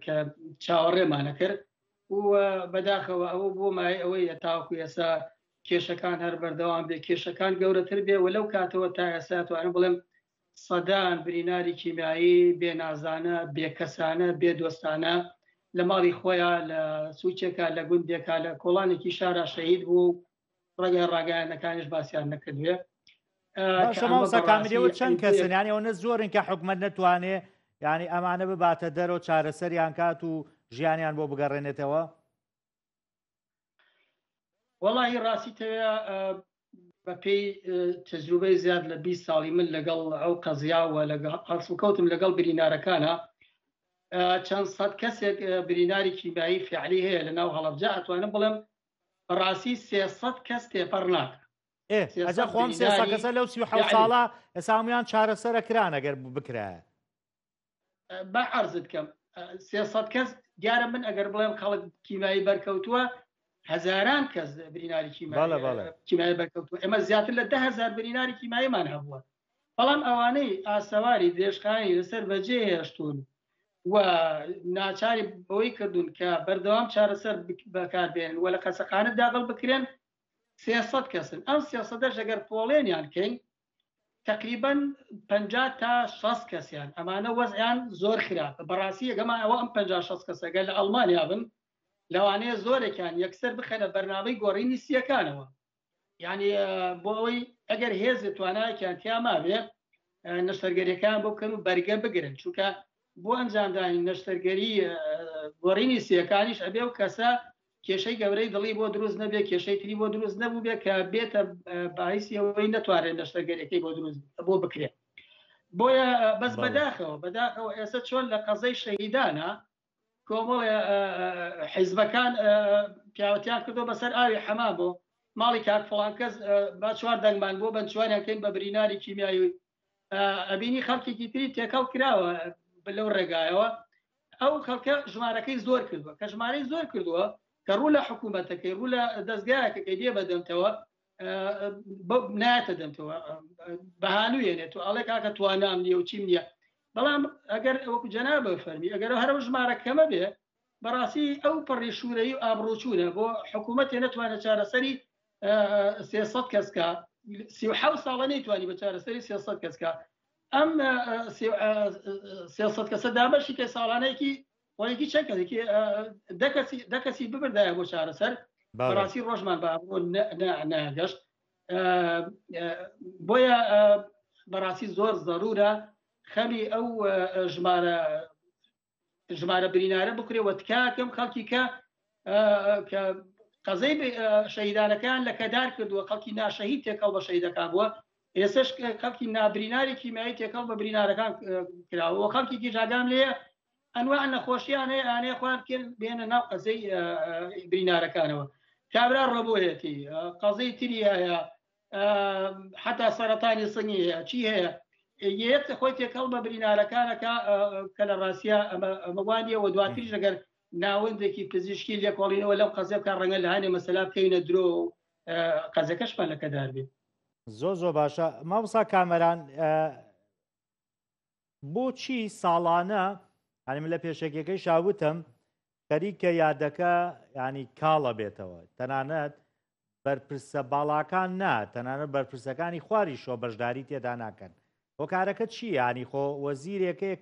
کە چاوەڕێمانە کرد و بەداخەوە ئەوە بۆ مای ئەوەی تاوەکو ئێستا کێشەکان هەر بەردەوام بێ کێشەکان گەورەتر بێ و لەو کاتەوە تا ئێستا توانم بڵێم سەدان بریناری کیمیایی بێنازانە بێکەسانە بێدۆستانە لە ماڵی خۆیان لە سوچێکە لە گوندێکە لە کۆڵانێکی شارە شەهید بوو ڕێگەی ڕاگەیانەکانیش باسییان نەکردوێ کامیەوە چەند کەسنیانی ئەوە زۆرن کە حکومەت نەتوانێ ینی ئەمانە بباتە دەرەوە چارەسەریان کات و ژیانیان بۆ بگەڕێنێتەوە وەڵاهی ڕاستیتەوە بەپێی تەجروبەی زیاد لە 20 ساڵی من لەگەڵ ئەو قەزیاوە لەگەڵ هەڵسوکەوتم لەگەڵ برینارەکانە چەند سەد کەسێک بریناری کیمیایی فعلی هەیە لە ناو هەڵەبجە ئەتوانم بڵێم بەڕاستی 300 کەس تێپەڕ ناکە ئەجا خۆم 300 کەسە لەو 37 ساڵە ئێستا هەمویان چارەسەرە کران ئەگەر بکرایە با عرضت کەم 300 کەس دیارە من ئەگەر بڵێم خەڵک کیمایی بەرکەوتووە هەزاران کەس بریناری کیمایی بەرکەوتووە ئێمە زیاتر لە 10,000 بریناری کیماییمان هەبووە بەڵام ئەوانەی ئاسەواری درێژخانی لەسەر بەجێ هێشتون و ناچاری بەوەی کردوون کە بەردەوام چارەسەر بەکاربێن و لە قەسەخانە داغڵ بکرێن 300 کەسن ئەم 300 ئەگەر پۆڵێنیان کەین تقریبا 50 تا 60 کەسیان ئەمانە وەزعیان زۆر خراپە بەڕاستی ئەگەما ئەوە ئەم 50-60 کەسەگە لە ئەڵمانیا بن لەوانەیە زۆرێکیان یەکسەر بخەنە بەرنامەی گۆڕینی سیەکانەوە یعنی بۆ ئەوەی ئەگەر هێز توانایەکیان تیاما بێ نەشتەرگەریەکان بۆ بکەن و بەرگە بگرن چونکە بۆ ئەنجامدانی نەشتەرگەری گۆڕینی سیەکانیش ئەبێ و کەسە کێشەی گەورەی دڵی بۆ دروست نەبێ کێشەی تری بۆ دروست نەبوو بێ کە بێتە باعیسی ئەوەی نەتوانێت نەشتەرگەریەکەی بۆ دروست بۆ بکرێت بۆیە بەس بەداخەوە ئێستا چۆن لە قەزەی شەهیدانە کۆمەڵ حیزبەکان پیاوەتیان کردو بەسەر ئاوی حەمام بۆ ماڵی کاک فڵان کەس با 4 دەنگمان بۆ بەنچوانیان کەین بە بریناری کیمیایی ئەبینی خەڵکێکی تری تێکەڵ کراوە لەو ڕێگایەوە ئەو خەڵکە ژمارەکەی زۆر کردووە کە ژمارەی زۆر کردووە کە ڕوو لە حکوومەتەکەی ڕوو لە دەستگایەکەی دێ بەدەمتەوە نایەتە دەمتەوە بەهانوویێنێت و ئەڵێ کاکە توانام نییە و چیم نییە بەڵام ئەگەر ئەوەکو جەنابە فەرمی ئەگەر هەرو ژمارەکەمە بێ بەڕاستی ئەو پەڕی شوورەی و ئابڕوچوونە بۆ حکوومەتێ نەتوانێت چارەسەری 300 کەسکە 37 ساڵە نەیتوانی بە چارەسەری 300 کەسکە ئەم 300 کەسە دابەشی کە ساڵانەیەکی وەیەکی چەند کەسێکی دە کەسی ببردایە بۆ چارەسەر بەڕاستی ڕۆژمان بۆ ناگەشت بۆیە بەڕاستی زۆر زەرورە خەمی ئەو ژمارە برینارە بکرێەوە تکاکەم خەڵکی کە قەزەی شەهیدانەکان لە کەدار کردووە خەڵکی ناشەهید تێکەڵ بە شەهیدەکان بووە ئێستش خەڵکی نابریناری کیمیایی تێکەڵ بە برینارەکان کراوە خەڵکی گیژاگام لێ ئەنواع نەخۆشییان هەیە ئانەیە خۆیان بێنە ناو قەزەی برینارەکانەوە کابرا ڕەبوویەتی قەزەی تری هەیە حتا سەرەتانی سنگی هەیە چی هەیە یەک خۆی تێکەڵ بە برینارەکانەکە کە لە ڕاستیە ئەمەوانیە و دواتریش ئەگەر ناوەندێکی پزیشکی لێکۆڵینەوە لەم قەزە بکە ڕەنگە لە هەنێ مەسەلا بکەینە درۆ قەزەکەشمان لە کەدار بێت زۆر باشە مامۆستا کامەران بۆچی ساڵانە هەنیم لە پێشێکەکەی شاوتم خەریکە یادەکە ینی کاڵە بێتەوە تەنانەت بەرپرسە باڵاکان نا تەنانەت بەرپرسەکانی خواری شۆ بەشداری تێدا ناکەن بۆ کارەکە چی ینی خۆ وەزیرێکەیە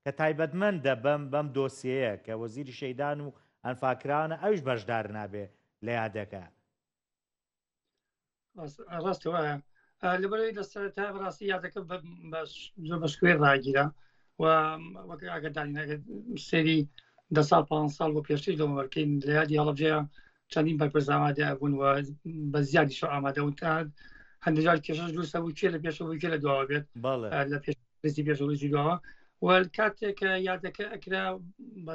کە تایبەتمەندە بەم دۆسیەیە کە وەزیری شەیدان و ئەنفاکرانە ئەوش بەشدار نابێ لە یادەکە ڕاستەوە لەبەرەوەی لەسەرتا بەڕاستی یادەکە زۆر بە شوێ ڕاگیرە و وەک ئاگدانینەکە سێری 10 ساڵ 5 ساڵ بۆ پێشتری دۆمەوەرکەین لە یادی هەڵەبجەیە چەندین بەرپرس ئامادە بوون و بە زیادیش ئامادە بوون تا هەندێک کێشەش دروستە بوو کێ لە پێشەوەی کێ لە دواوە بێت لە پێشی پێشەوەی دواوە و کاتێک یادەکە ئەکرا بە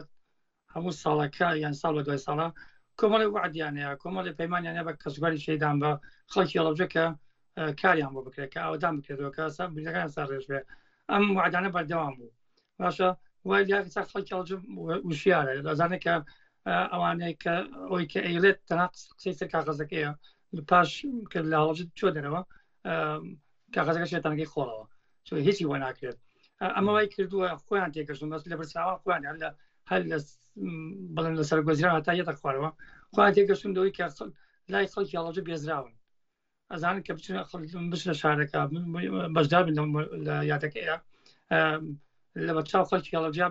هەموو ساڵەکە یان ساڵ بە دوای ساڵە کۆمەڵی وعدیانەیە کۆمەڵی پەیمانیانە بە کەسوگاری شەیدان بە خەڵکی هەڵەبجە کە کاریان بۆ بکرێت کە ئاوادان بکرێتەوە کە بریەکان ساڕێژ بێ ئەم وعدانە بەردەوام بوو باشە وای یاکە خەڵکی هەڵبجە وشیارە ئەزانێت کە ئەوانەیە کە ئەوەی کە ئەیڵێت تەنها قسەی سەر کاغەزەکەیە پاش کرد لە هەڵبجە چۆ دەرەوە کاغەزەکە شێتانەکەی خۆڵەوە هیچی وە ناکرێت ئەمە وای کردووە خۆیان تێگەشتون بەس لە بەرچاوان خۆیان هەر لە بڵێن لە سەرگۆزیران هەتا یەتە خوارەوە خۆیان تێگەشتون دەوەی کە لای خەڵکی هەڵبجە بێزراون ئەزانن کە بچنە شارەکە بەشدار بن لە یادەکەیە لە بەرچاو خەڵکی هەڵبجە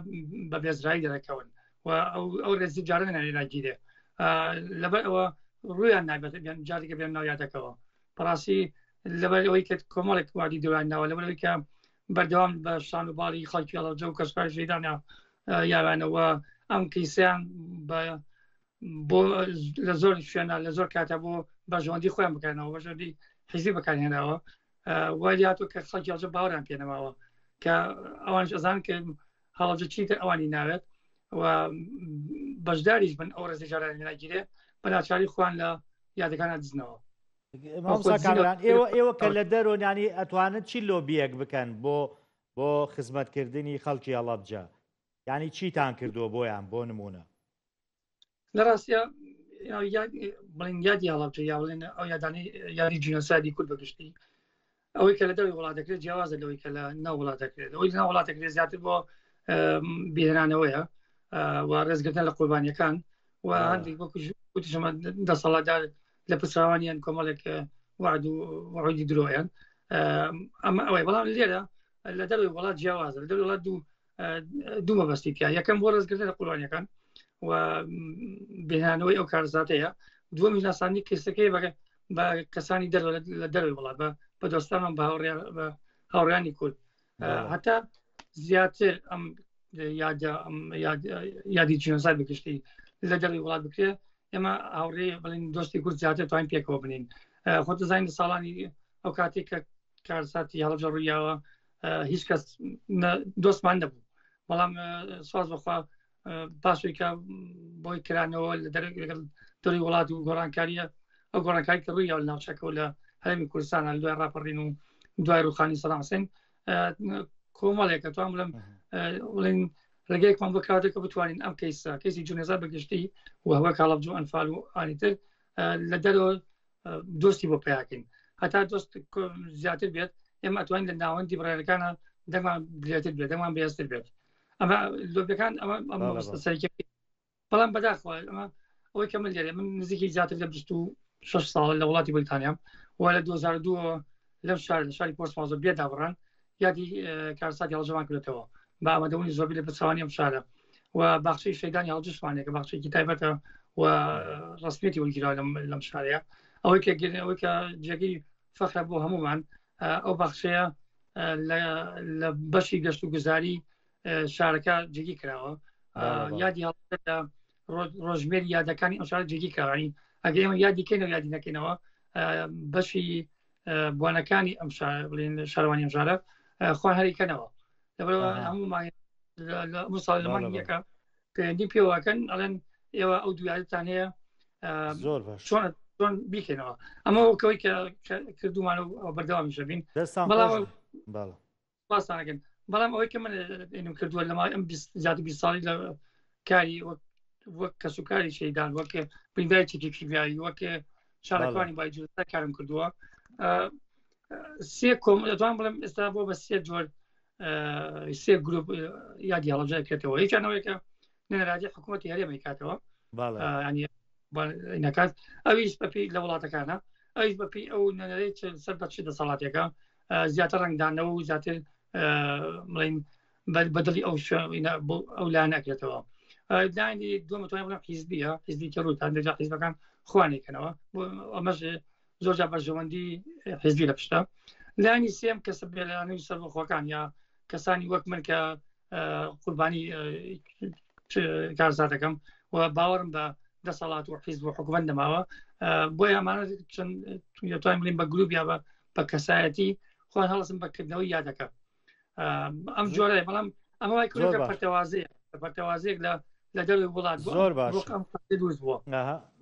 بە بێزرایی دەرەکەون و ئەو ڕێزی جارە ناگیرێ لەبەر ئەوە ڕویان نابێت جارێکە بێن ناو یادەکەەوە بەڕاستی لەبەر ئەوەی کە کۆمەڵێک وادی دەوانناوە لەبەرەوەی کە بەردەوام بە شان و باڵی خەڵکی هەڵبجە و کەسوکاری شەیدانە یاوانەوە ئەم کیسیان بۆ لە زۆر شوێنە لە زۆر کاتە بۆ بەژەوەندی خۆیان بکەنەوە بەژەوەندی حیزبی بەکارهێناوە وای هاتووە کە خەڵکی هەڵبجە باوەڕیان پێنەماوە کە ئەوانش ئەزان کە هەڵبجە چیتر ئەوانی ناوێت و بەشداریش بن ئەو ڕێزی جاران ناگیرێ بە ناچاری خۆیان لە یادەکانە دزنەوە ئێوە کە لە دەرۆنیانی ئەتوانن چی لۆبیەک بکەن بۆ خزمەتکردنی خەڵکی هەڵبجە یعنی چیتان کردووە بۆیان بۆ نمونە لە ڕاستە بڵین یادی هەڵابجە یا بڵێن ئەو یادی جینۆسایدی کورد بەگشتی ئەوەی کە لە دەوری وڵات دەکرێت جیاوازە لەوەی کە لە ناو وڵات دەکرێت ئەوەی ناو وڵات دەکرێت زیاتر بۆ بێهێنانەوەیە و ڕێزگرتن لە قوربانیەکان و هەندێک وەکوتیشمە دەسەڵاتدار لە پسراوانیان کۆمەڵێک وعد و وعودی درۆیان ئەمە ئەوەی بەڵام لێرە لە دەروی وڵات جیاوازە لە دەروی وڵات دوو مەبەستی تیا یەکەم بۆ ڕێزگرتن لە قوربانیەکان و بێهێنانەوەی ئەو کارزاتەیە دووەمیش ناساندنی کەسەکەی بە کەسانی لە دەروی وڵات بە دۆستانمان بە هاوڕێیانی کورد هەتا زیاتر ئەم یادی جینۆساید بکشتی لە دەروی وڵات بکرێت ئێمە هاوڕێ بڵین دۆستی کورد زیاتر توانین پێکەوە بنین خۆت دەزانین لە ساڵانی ئەو کاتێک کە کارساتی هەڵەبجە ڕوویاوە هیچ کەس دۆستمان نەبوو بەڵام سواز بەخوا پاشوی کە بۆی کرانەوە لە دەروی وڵات و گۆڕانکاریە ئەو گۆڕانکاری کە ڕوویاوە لە ناوچەکەەوە لە هەرێمی کوردستانە دوای ڕاپەڕین و دوای ڕووخانی سەدام حوسێن کۆمەڵێک کە توان بڵێن ڕێگەیەکمان بکاتێک کە بتوانین ئەم کەیسی جونێزار بەگشتی و هەوە هەڵەبجە و ئەنفال و ئانیتر لە دەرەوە دۆستی بۆ پیاکەین هەتا دۆست زیاتر بێت ئێمە ئەتوانین لە ناوەندی بڕێرەکانە دەمان درێتر بێت دەمان بەهێزتر بێت ئەمە لۆبیەکان ئەمە سەرکردی بەڵام بەداخەوە ئەمە ئەوەی کە من لێرە من نزیکی زیاتر لە 26 ساڵ لە وڵاتی بریتانیام و لە 2002 لەم شاری پۆرتسماوز بێدابڕان یادی کارساتی هەڵبجەمان کردێتەوە بە ئامادەبوونی زۆربەی لە پرسەوانی ئەم شارە و باخچەی شەیدانی هەڵبجەشمانێکە باخچەیەکی تایبەتە و ڕسمیەتی وەرگیراوە لەم شارەیە ئەوەی کە جێگەی فەخرە بۆ هەمومان ئەو باخچەیە لە بەشی گەشت و گوزاری شارەکە جێگی کراوە یادی هەڵبجە ڕۆژمێری یادەکانی ئەم شارە جێگی کراوانی ئەگەر ئێمە یادیکەینەوە یادی نەکەینەوە بەشی بوانەکانی ئەم شارەوانی ئەم شارە خۆیان هەریکەنەوە لەبەرەوە هەموو ساڵ لە مانگ یەکە پەیوەندی پێوەکەن ئەڵێن ئێوە ئەو دوایتان هەیە چۆن بیکەینەوە ئەمە وەکەوەی کە کردومانە و بەردەوامیشە بین باسانەکەن بەڵام ئەوەی کە من کردووە لە مای ئەم زیاتر 20 ساڵی لە کاری وەک کەسوکاری شەیدان وەک بریندارێکی کیمیایی وەک شارەکانی باجووزە کارم کردووە سێ دەتوان بڵێم ئێستا بۆ بە سێ جۆر سێ گروپ یادی هەڵبجە دەکرێتەوە یەکیانەوەیکە نەراجی حکوومەتی هەرێمی کاتەوە ینی نەکات ئەویش بەپی لە وڵاتەکانە ئەویش بەپی ئەو نەرەی سەر بەچی دەسەڵاتەکە زیاتر ڕنگدانەوە و زیاتر بڵین بەدڵی ئەو لا ناکرێتەوە دانی دووەمەتوانین بڵێم حیزبیە حیزبی کە ڕووتان دەجا حیزبەکان خوانێکەوە بۆ ئەمەش زۆرجا بەرژەوەندی حیزبی لە پشتە لانی سێم کەسە بێلانەوەی سەربەخۆکان یا کەسانی وەک من کە قوربانی کارزاتەکەم و باوەڕم بە دەسەڵات و حیزب و حکومەت نەماوە بۆی ئەمانە چەند توانین بڵین بە گروپ یا بە کەسایەتی خۆیان هەڵسم بەکردنەوەی یادەکە ئەم جۆرە بەڵام ئەمە وای کردکە پەرتەوازەیەک لە دەروی وڵات زۆر باش دروست بووە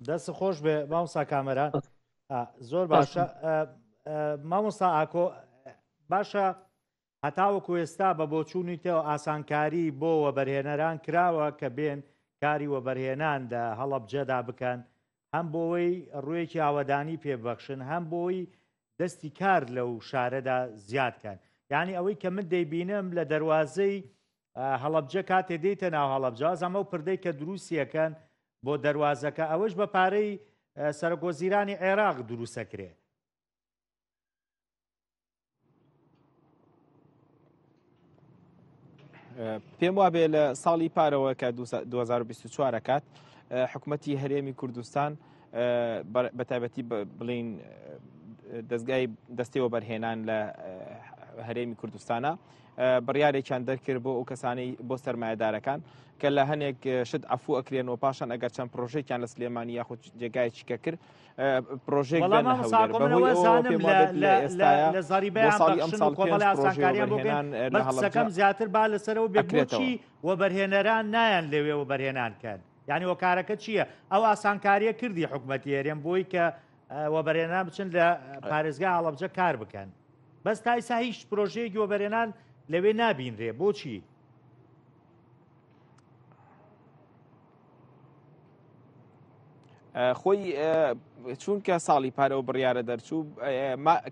دەست خۆش بێ مامۆستا کامەران زۆر باشە مامۆستا ئاکۆ باشە هەتاوەکو ئێستا بە بۆچوونیتەوە ئاسانکاری بۆ وەبەرهێنەران کراوە کە بێن کاری وەبەرهێنان لە هەڵەبجەدا بکەن هەم بۆەوەی ڕوویەکی ئاوەدانی پێبەخشن هەم بۆی دەستی کار لەو شارەدا زیادکەن یعنی ئەوەی کە من دەیبینم لە دەواازەی هەڵەبجە کاتێ دێتە ناو هەڵەبجە ئەمە و پردەی کە دروستیەکەن بۆ دەواازەکە ئەوەش بە پارەی سەرۆکۆزیرانی عێراق دروستەکرێ پێم وابێ لە ساڵی پارەوە کە 2024 کات حکوومەتی هەرێمی کوردستان بە تایبەتی بڵین دەستگای دەستەوە بەرهێنان لە هەرێمی کوردستانە بڕیارێکیان دەرکرد بۆ ئەو کەسانەی بۆ سەرمایه‌دارەکان کە لە هەنێک شت ئەفوو ئەکرێنەوە پاشان ئەگەر چەند پرۆژێکیان لە سلێمانی یاخود جێگایەکی کە کرد پرۆژێک لە زاریبەیان کۆمەڵی ئاسانکاریان بۆ بەسەکەم زیاتر با لەسەرەوە بێتچی وەبەرهێنەران نایەن لەوێ وەبەرهێنانکەن یعنی وەکارەکە چییە ئەو ئاسانکاریە کردی حکوومەتی هەرێم بۆی کە وەبەرهێنان بچن لە پارێزگای هەڵەبجە کار بکەن بەس تا ئێستا هیچ پرۆژەیەکی وەبەرهێنان لەوێ نابینرێ بۆچی؟ خۆی چونکە ساڵی پارەوە بڕیارە دەرچوو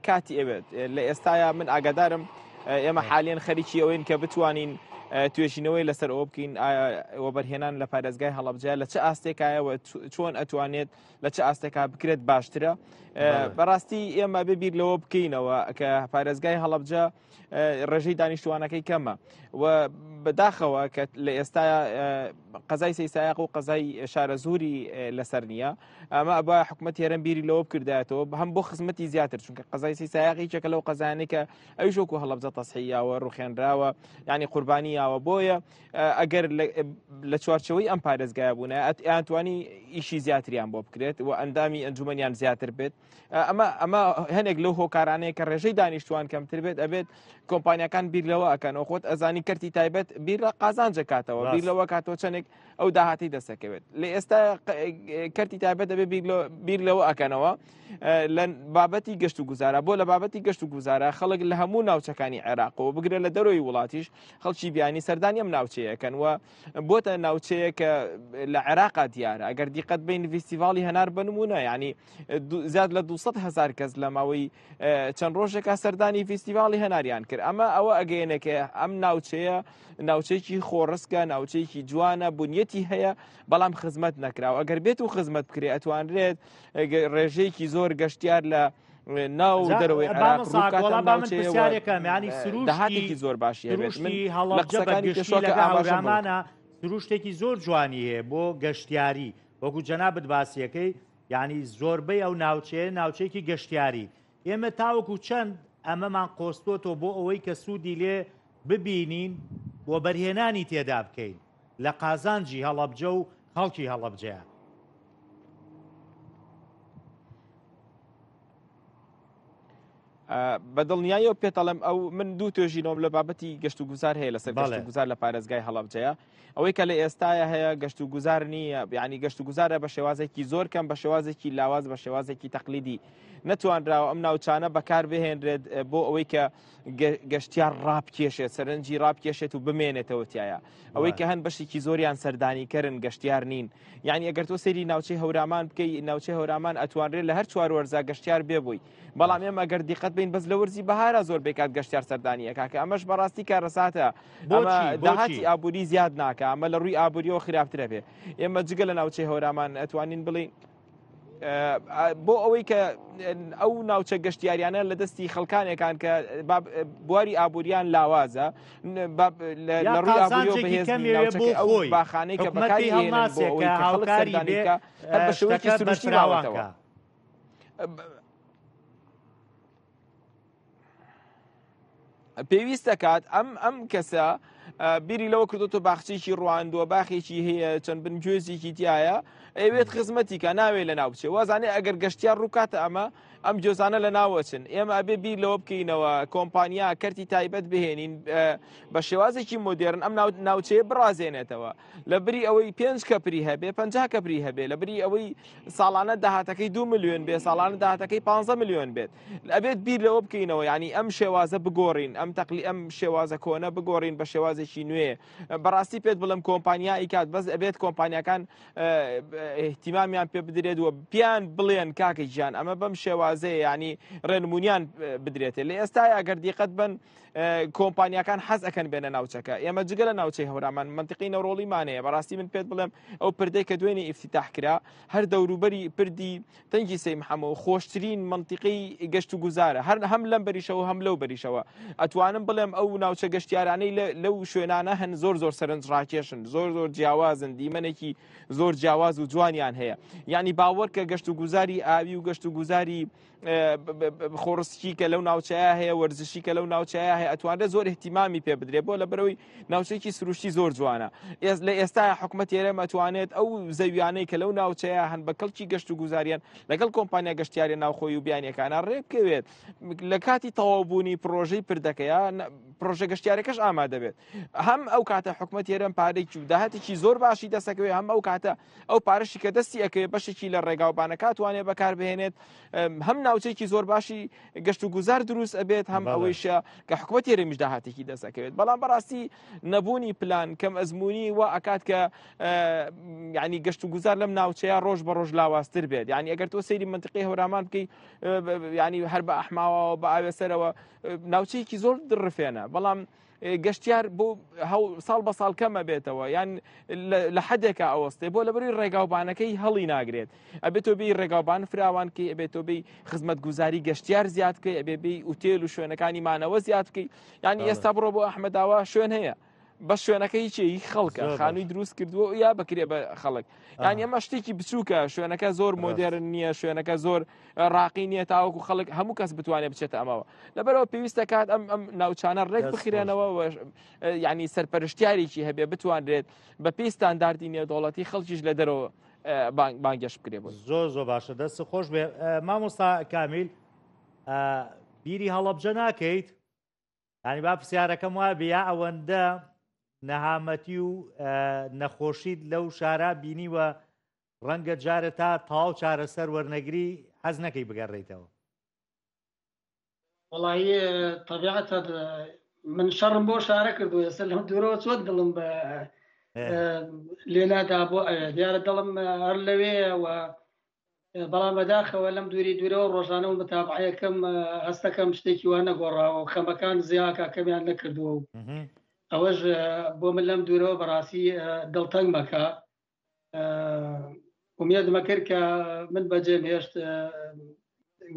کاتی ئەوێت لە ئێستاە من ئاگادارم ئێمە حالیان خەریکی ئەوەین کە بتوانین توێژینەوەی لەسەر ئەوە بکەین وەبەرهێنان لە پارێزگای هەڵەبجە لە چه ئاستێکایەوە چۆن ئەتوانێت لە چه ئاستێکا بکرێت باشترە بەڕاستی ئێمە ببیر لەوە بکەینەوە کە پارێزگای هەڵەبجە ڕێژەی دانیشتوانەکەی کەمە و بەداخەوە کە لە ئێستا قەزای سەیسایق و قەزای شارە زووری لەسەر نییە ئەمە ئەبا حکومەت هێرم بیری لەوە بکردایەتەوە هەم بۆ خزمەتی زیاتر چونکە قەزای سەیسایقی چەکە لەو قەزانەی کە ئەویش وەکو هەڵەبجە تەسحیاوە ڕوخێنراوە یعنی قوربانیاوە بۆیە ئەگەر لە چوارچەوەی ئەم پارێزگایە بوونە ئەتوانی ئیشی زیاتریان بۆ بکرێت و ئەندامی ئەنجومەنیان زیاتر بێت ئەمە هەنێک لەو هۆکارانەیە کە ڕێژەی دانیشتوان کەمتر بێت ئەبێت کۆمپانیەکان بیر لەوە ئەکەنەوە خۆت ئەزانی کەرتی تایبەت بیر لە قازانجە کاتەوە بیر لەوە کاتەوە چەندێک ئەو داهاتی دەسەکەوێت لە ئێستا کەرتی تایبەت دەبێت بیر لەوە ئەکەنەوە لە بابەتی گەشت و گوزارە بۆ لە بابەتی گەشت و گوزارە خەڵک لە هەموو ناوچەکانی عێراقەوە بگرێت لە دەرەوەی وڵاتیش خەڵکی بیانی سەردانی ئەم ناوچەیەکەن و بۆتە ناوچەیە کە لە عێراقا دیارە ئەگەر دیقەت بین فیستیڤاڵی هەنار بنمونە ینی زیاد لە 200,000 کەس لە ماوەی چەند ڕۆژێکا سەردانی فیستیڤاڵی هەناریان کرد ئەمە ئەوە ئەگەیەنێکە ئەم ناوچەیە ناوچەیەکی خۆڕسکە ناوچەیەکی جوانە بنیەتی هەیە بەڵام خزمەت نەکراوە ئەگەر بێت و خزمەت بکرێ ئەتوانرێت ڕێژەیەکی زۆر گەشتیار لە ناو دەرەوەی عێراقی زۆر باشی هەڵەبجەمانە سروشتێکی زۆر جوانی هەیە بۆ گەشتیاری وەکو جەنابەت باسیەکەی یعنی زۆربەی ئەو ناوچەیەکی گەشتیاری ئێمە تاوەکو چەند ئەمەمان قۆستۆتەوە بۆ ئەوەی کە سوودی لێ ببینین و بەرهێنانی تێدا بکەین لە قازانجی هەڵەبجە و خەڵکی هەڵەبجەیە بەدڵنیایەوە پێتەڵم ئەو من دوو توێژینەوەم لە بابەتی گەشت و گوزار هەیە لەسەر گەشت و گوزار لە پارێزگای هەڵەبجەیە ئەوەی کە لە ئێستاە هەیە گەشت و گوزار نییە یعنی گەشت و گوزارە بە شێوازێکی زۆر کەم بە شێوازێکی لاواز بە شێوازێکی تەقلیدی نەتوانراوە ئەم ناوچانە بەکار بهێنرێت بۆ ئەوەی کە گەشتیار ڕابکێشێت سەرنجی ڕابکێشێت و بمێنێتەوە تایە ئەوەی کە هەن بەشێکی زۆریان سەردانیکەرن گەشتیار نین یعنی ئەگەر تۆ سەیری ناوچەی هەورامان بکەی ناوچەی هەورامان ئەتوانرێت لە هەر چوار وەرزە گەشتیار بێبووی بەڵام ئێمە ئەگەر دیقەت بین بەس لە وەرزی بەهارە زۆر بێکات گەشتیار سەردانیە کاکە ئەمەش بەڕاستی کارەساتە داهاتی ئابووری زیاد ناکە ئەمە لە ڕووی ئابووریەوە خراپترە بێ ئێمە جگە لە ناوچەی هەورامان ئەتوانین بڵین بۆ ئەوەی کە ئەو ناوچە گەشتیاریانە لە دەستی خەڵکانێکان کە بواری ئابووریان لاوازە لە ڕووی ئابووریەوە بەهێزی ناوچەکەی ئەو باخانەی کە بەکاری هێنن بۆ ئەوەی کە خەڵک سەردانیکە هەر بە شێوەیەکی سروشتی ماوەتەوە پێویستە کات ئەم کەسە بیری لەوە کردوتە باخچێکی ڕواندووە باخێکی هەیە چەند بنگوێزێکی تایە ئەوێت خزمەتی کە ناوێت لە ناوچێ وازانێ ئەگەر گەشتیار ڕووکاتە ئەم جۆزانە لە ناوەچن ئێمە ئەبێ بیر لەوە بکەینەوە کۆمپانیا کەرتی تایبەت بهێنین بە شێوازێکی مۆدێرن ئەم ناوچەیە بڕازێنێتەوە لە بری ئەوەی 5 کەپری هەبێ 50 کەپری هەبێ لە بری ئەوەی ساڵانە داهاتەکەی 2 ملیۆن بێ ساڵانە داهاتەکەی 15 ملیۆن بێت ئەبێت بیر لەوە بکەینەوە ینی ئەم شێوازە بگۆڕین ئەم شێوازە کۆنە بگۆڕین بە شێوازێکی نوێ بەڕاستی پێت بڵم کۆمپانیا ئیکات بەس ئەبێت کۆمپانیەکان احتیمامیان پێ بدرێت و پیان بڵێن کاکە گیان ئەمە بەم شێوازەیە ینی ڕێنمونیان بدرێتێ لە ئێستا ئەگەر دیقەت بن کۆمپانیەکان حەز ئەکەن بێنە ناوچەکە ئێمە جگە لە ناوچەی هەورامان منتیقی نەوڕۆڵیمانەیە بەڕاستی من پێت بڵێم ئەو پردەی کە دوێنێ ئیفتتاح کرا هەر دەوروبەری پردی تەنگی سەی محەمەد خۆشترین منتیقی گەشت و گوزارە هەم لەم بەریشەوە هەم لەو بەریشەوە ئەتوانم بڵێم ئەو ناوچە گەشتیارانەی لەو شوێنانە هەن زۆر سەرنج ڕاکێشن زۆر جیاوازن دیمەنێکی زۆر جیاواز و جوانیان هەیە یعنی باوەڕکە گەشت و گوزاری ئاوی و گەشت و گوزاری خۆڕسکی کە لەو ناوچەیە هەیە وەرزشی کە لەو ناوچەیە هەیە ئەتوانێت زۆر احتیمامی پێ بدرێت بۆ لە بەرەوەی ناوچەیەکی سروشتی زۆر جوانە لە ئێستا حکومەت ئێرەم ئەتوانێت ئەو زەویانەی کە لەو ناوچەیە هەن بە کەڵکی گەشت و گوزاریان لەگەڵ کۆمپانیا گەشتیاری ناوخۆی و بیانیەکانە ڕێبکەوێت لە کاتی تەواوبوونی پرۆژەی پردەکەیە پرۆژە گەشتیارەکەش ئامادە بێت هەم ئەو کاتە حکوومەت هێرم پارێکی و داهاتێکی زۆر باشی دەسەکەوێت هەم ئەو کاتە ئەو پارەشی کە دەستی ئەەکەوێت بەشێکی لە ڕێگاوبانەکە توانێت بەکاربهێنێت هەم ناوچەیەکی زۆر باشی گەشت و گوزار دروست ئەبێت هەم ئەوەیشە کە حکوومەت هێرمیش داهاتێکی دەسەکەوێت بەڵام بەڕاستی نەبوونی پلان کەم ئەزمموی و ئەکات کە ینی گەشت و گوزار لەم ناوچەیە ڕۆژ بە ڕۆژ لاوااستر بێت ینی ئەگەر تۆ سەیری منطقی هەورامان بکەیت ینی هەر بە ئەحماوە بە ئاوێسەرەوە ناوچەیەکی زۆر دڕفێنە بەڵام گەشتیار بۆ ساڵ بە ساڵ کەمە بێتەوە یان لە حدێکە ئەوەستێ بۆ لەبەروی ڕێگاوبانەکەی هەڵی ناگرێت ئەبێتۆ بی ڕێگاوبان فراوانکەی ئەبێتۆ بی خزمەت گوزاری گەشتیار زیادکەی ئەبێ بی ئوتێل و شوێنەکانی مانەوە زیاد بکەی ینی ئێستا بڕۆ بۆ ئەحمەداوە شوێن هەیە بەس شوێنەکەی چی خەڵکە خانووی دروست کردووە یا بکرێ بە خەڵک یان ئەمە شتێکی بچووکە شوێنەکە زۆر مۆدێرن نییە شوێنەکە زۆر ڕاقی نییە تاوەکو خەڵک هەموو کەس بتوانێت بچێتە ئەمەوە لەبەرەوە پێویستە کات ئەم ناوچانە ڕێک بخرێنەوە ینی سەرپەرشتیارێکی هەبێ بتوانرێت بە پێی ستانداردی نێودوڵەتی خەڵکیش لە دەرەوە بانگەشت بکرێ بۆ زۆر باشە دەست خۆش بێ مامۆستا کامیل بیری هەڵەبجە ناکەیت ینی با پرسیارەکەم وایە بیا ئەوەندە نەهامەتی و نەخۆشیت لەو شارە بینیوە ڕەنگە جارە تا تاو چارەسەر وەرنەگری حەز نەکەی بگەڕێیتەوە وڵی طبیعەت من شەڕم بۆ شارە کردو ێستا لەم دوورەوە چۆت دڵم بە لێنادا بۆ دیارە دڵم هەر لەوەیەوە بەڵام بەداخەوە لەم دووری دوورەوە ڕۆژانە و متابعەکەم هەستەکەم شتێکی وان نەگۆڕاوە و خەمەکان زیاکە کەمیان نەکردووە و ئەوەش بۆ من لەم دوورەوە بەڕاستی دڵتەنگ مەکە ومێد مەکرد کە من بەجێم هێشت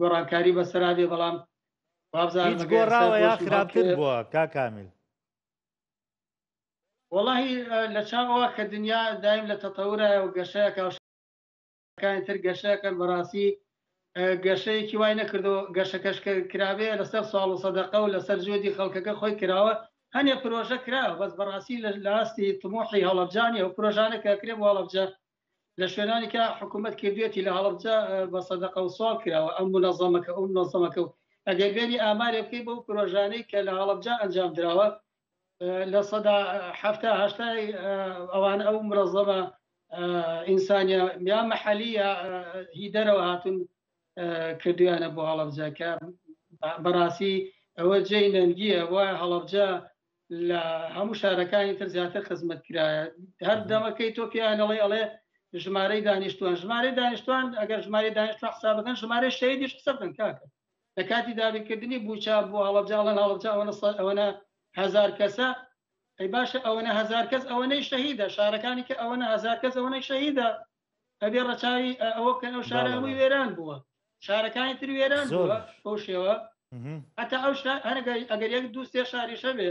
گۆڕانکاری بەسەرا بێ بەڵام هیچ گۆڕاوە یا خراپتر بووە کا کامیل وەڵاهی لە چاوەوە کە دنیا دایم لە تەتەورە و گەشەیەکە کانی تر گەشەکەن بەڕاستی گەشەیەکی وای نەکردو گەشەکەش کرابێ لەسەر ساڵ و سەدەقە و لەسەر جۆدی خەڵکەکە خۆی کراوە هەنێ پرۆژە کراوە بەس بەڕاستی لە ئاستی تمۆحی هەڵەبجانی و پرۆژانە کە کرێ بۆ هەڵەبجە لە شوێنانی کە حکوومەت کردوێتی لە هەڵەبجە بە سەدەقە و سوال کراوە ئەم منەظەمەکە ئەو منەظەمەکە و ئەگەر بێنی ئامارێ بکەی بۆ پرۆژانەی کە لە هەڵەبجە ئەنجام درراوە لە سەدا هەفتا هەشتای ئەوان ئەو منەظەمە ئینسانیە یا مەحەلیە هی دەرەوە هاتون کردویانە بۆ هەڵەبجە کە بەڕاستی ئەوە جێی نەنگیە وایە هەڵەبجە لە هەموو شارەکانی تر زیاتر خزمەت کرایە هەر دەمەکەی تۆ پیانەڵێ ئەڵێ ژمارەی دانیشتوان ژمارەی دانیشتوان ئەگەر ژمارەی دانیشتوان حساب بکەن ژمارەی شەیدیش قسە بکەن کاکە لە کاتی دابینکردنی بووچا بۆ هەڵەبجاڵەن هەڵەبجا ئەوەنە هەزار کەسە ئەی باشە ئەوەنە هەزار کەس ئەوەنەی شەهیدە شارەکانی کە ئەوەنە هەزار کەس ئەوەنەی شەهیدە ئەبێ ڕەچاوی ئەوە بکەن ئەو شارە هەمووی وێران بووە شارەکانی تر وێران بووە بەو شێوە حتا ئەو ئەگەر یەک دوو سێ شاریشە بێ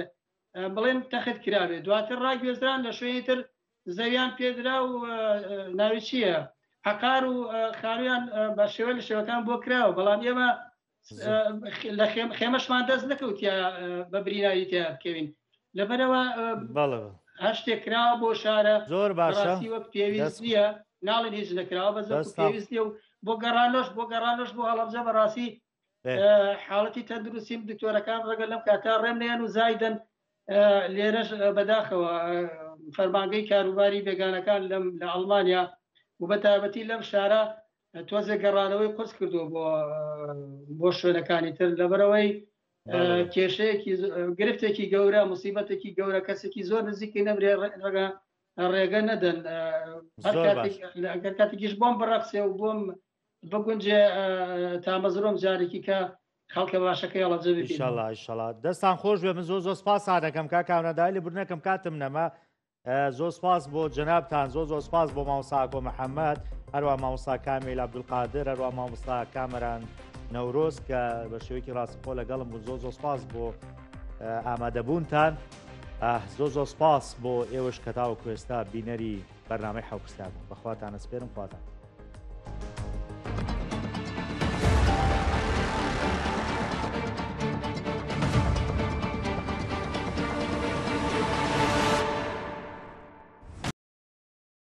بڵێن تەخت کرابێ دواتر ڕاگوێزران لە شوێنی تر زەویان پێدرا و ناوی چییە عقار و خاویان بە شێوە لە شێوەکان بۆ کراوە بەڵام ئێمە لە خێمەشمان دەست نەکەوتیا بە برینایی تیا بکەوین لەبەرەوە هەر شتێک کراوە بۆ شارە زۆر باشە وەک پێویست نییە ناڵێن هیچ نەکراوە بە زۆر پێویست نیە و بۆ گەڕانۆش بۆ هەڵەبجە بەڕاستی حاڵەتی تەندروستیم دکتۆرەکان ڕەگەر لەم کاتا ڕێم نەیان و زایدن لێرەش بەداخەوە فەرمانگەی کاروباری بێگانەکان لە ئەڵمانیا و بەتابەتی لەم شارە تۆزێ گەڕانەوەی قرس کردو بۆ شوێنەکانی تر لەبەرەوەی کێشەیەکی گرفتێکی گەورە موسیبەتێکی گەورە کەسێکی زۆر نزیکی نەبرێ ڕێگە نەدەن کاتێکیش بۆم بڕەقسێ و بۆم بگونجێ تامەزرۆم جارێکی کە خەڵکە باشەکەی هەڵەبجە بێت ئینشاڵڵا دەستان خۆش بێ من زۆر سپاس دەکەم کا کاونەدای لە برنەکەم کاتم نەما زۆر سپاس بۆ جەنابتان زۆر سپاس بۆ مامۆستا کۆ محەممەد هەروە مامۆستا کامیل عەبدولقادر هەروە مامۆستا کامەران نەورۆز کە بە شێوەیەکی ڕاستەخۆ لەگەڵم بوو زۆر سپاس بۆ ئامادەبوونتان زۆر سپاس بۆ ئێوەش کە تاوەکو ئێستا بینەری بەرنامەی حەوت پرسیار بوون بەخواتان ئەسپێرم خواتان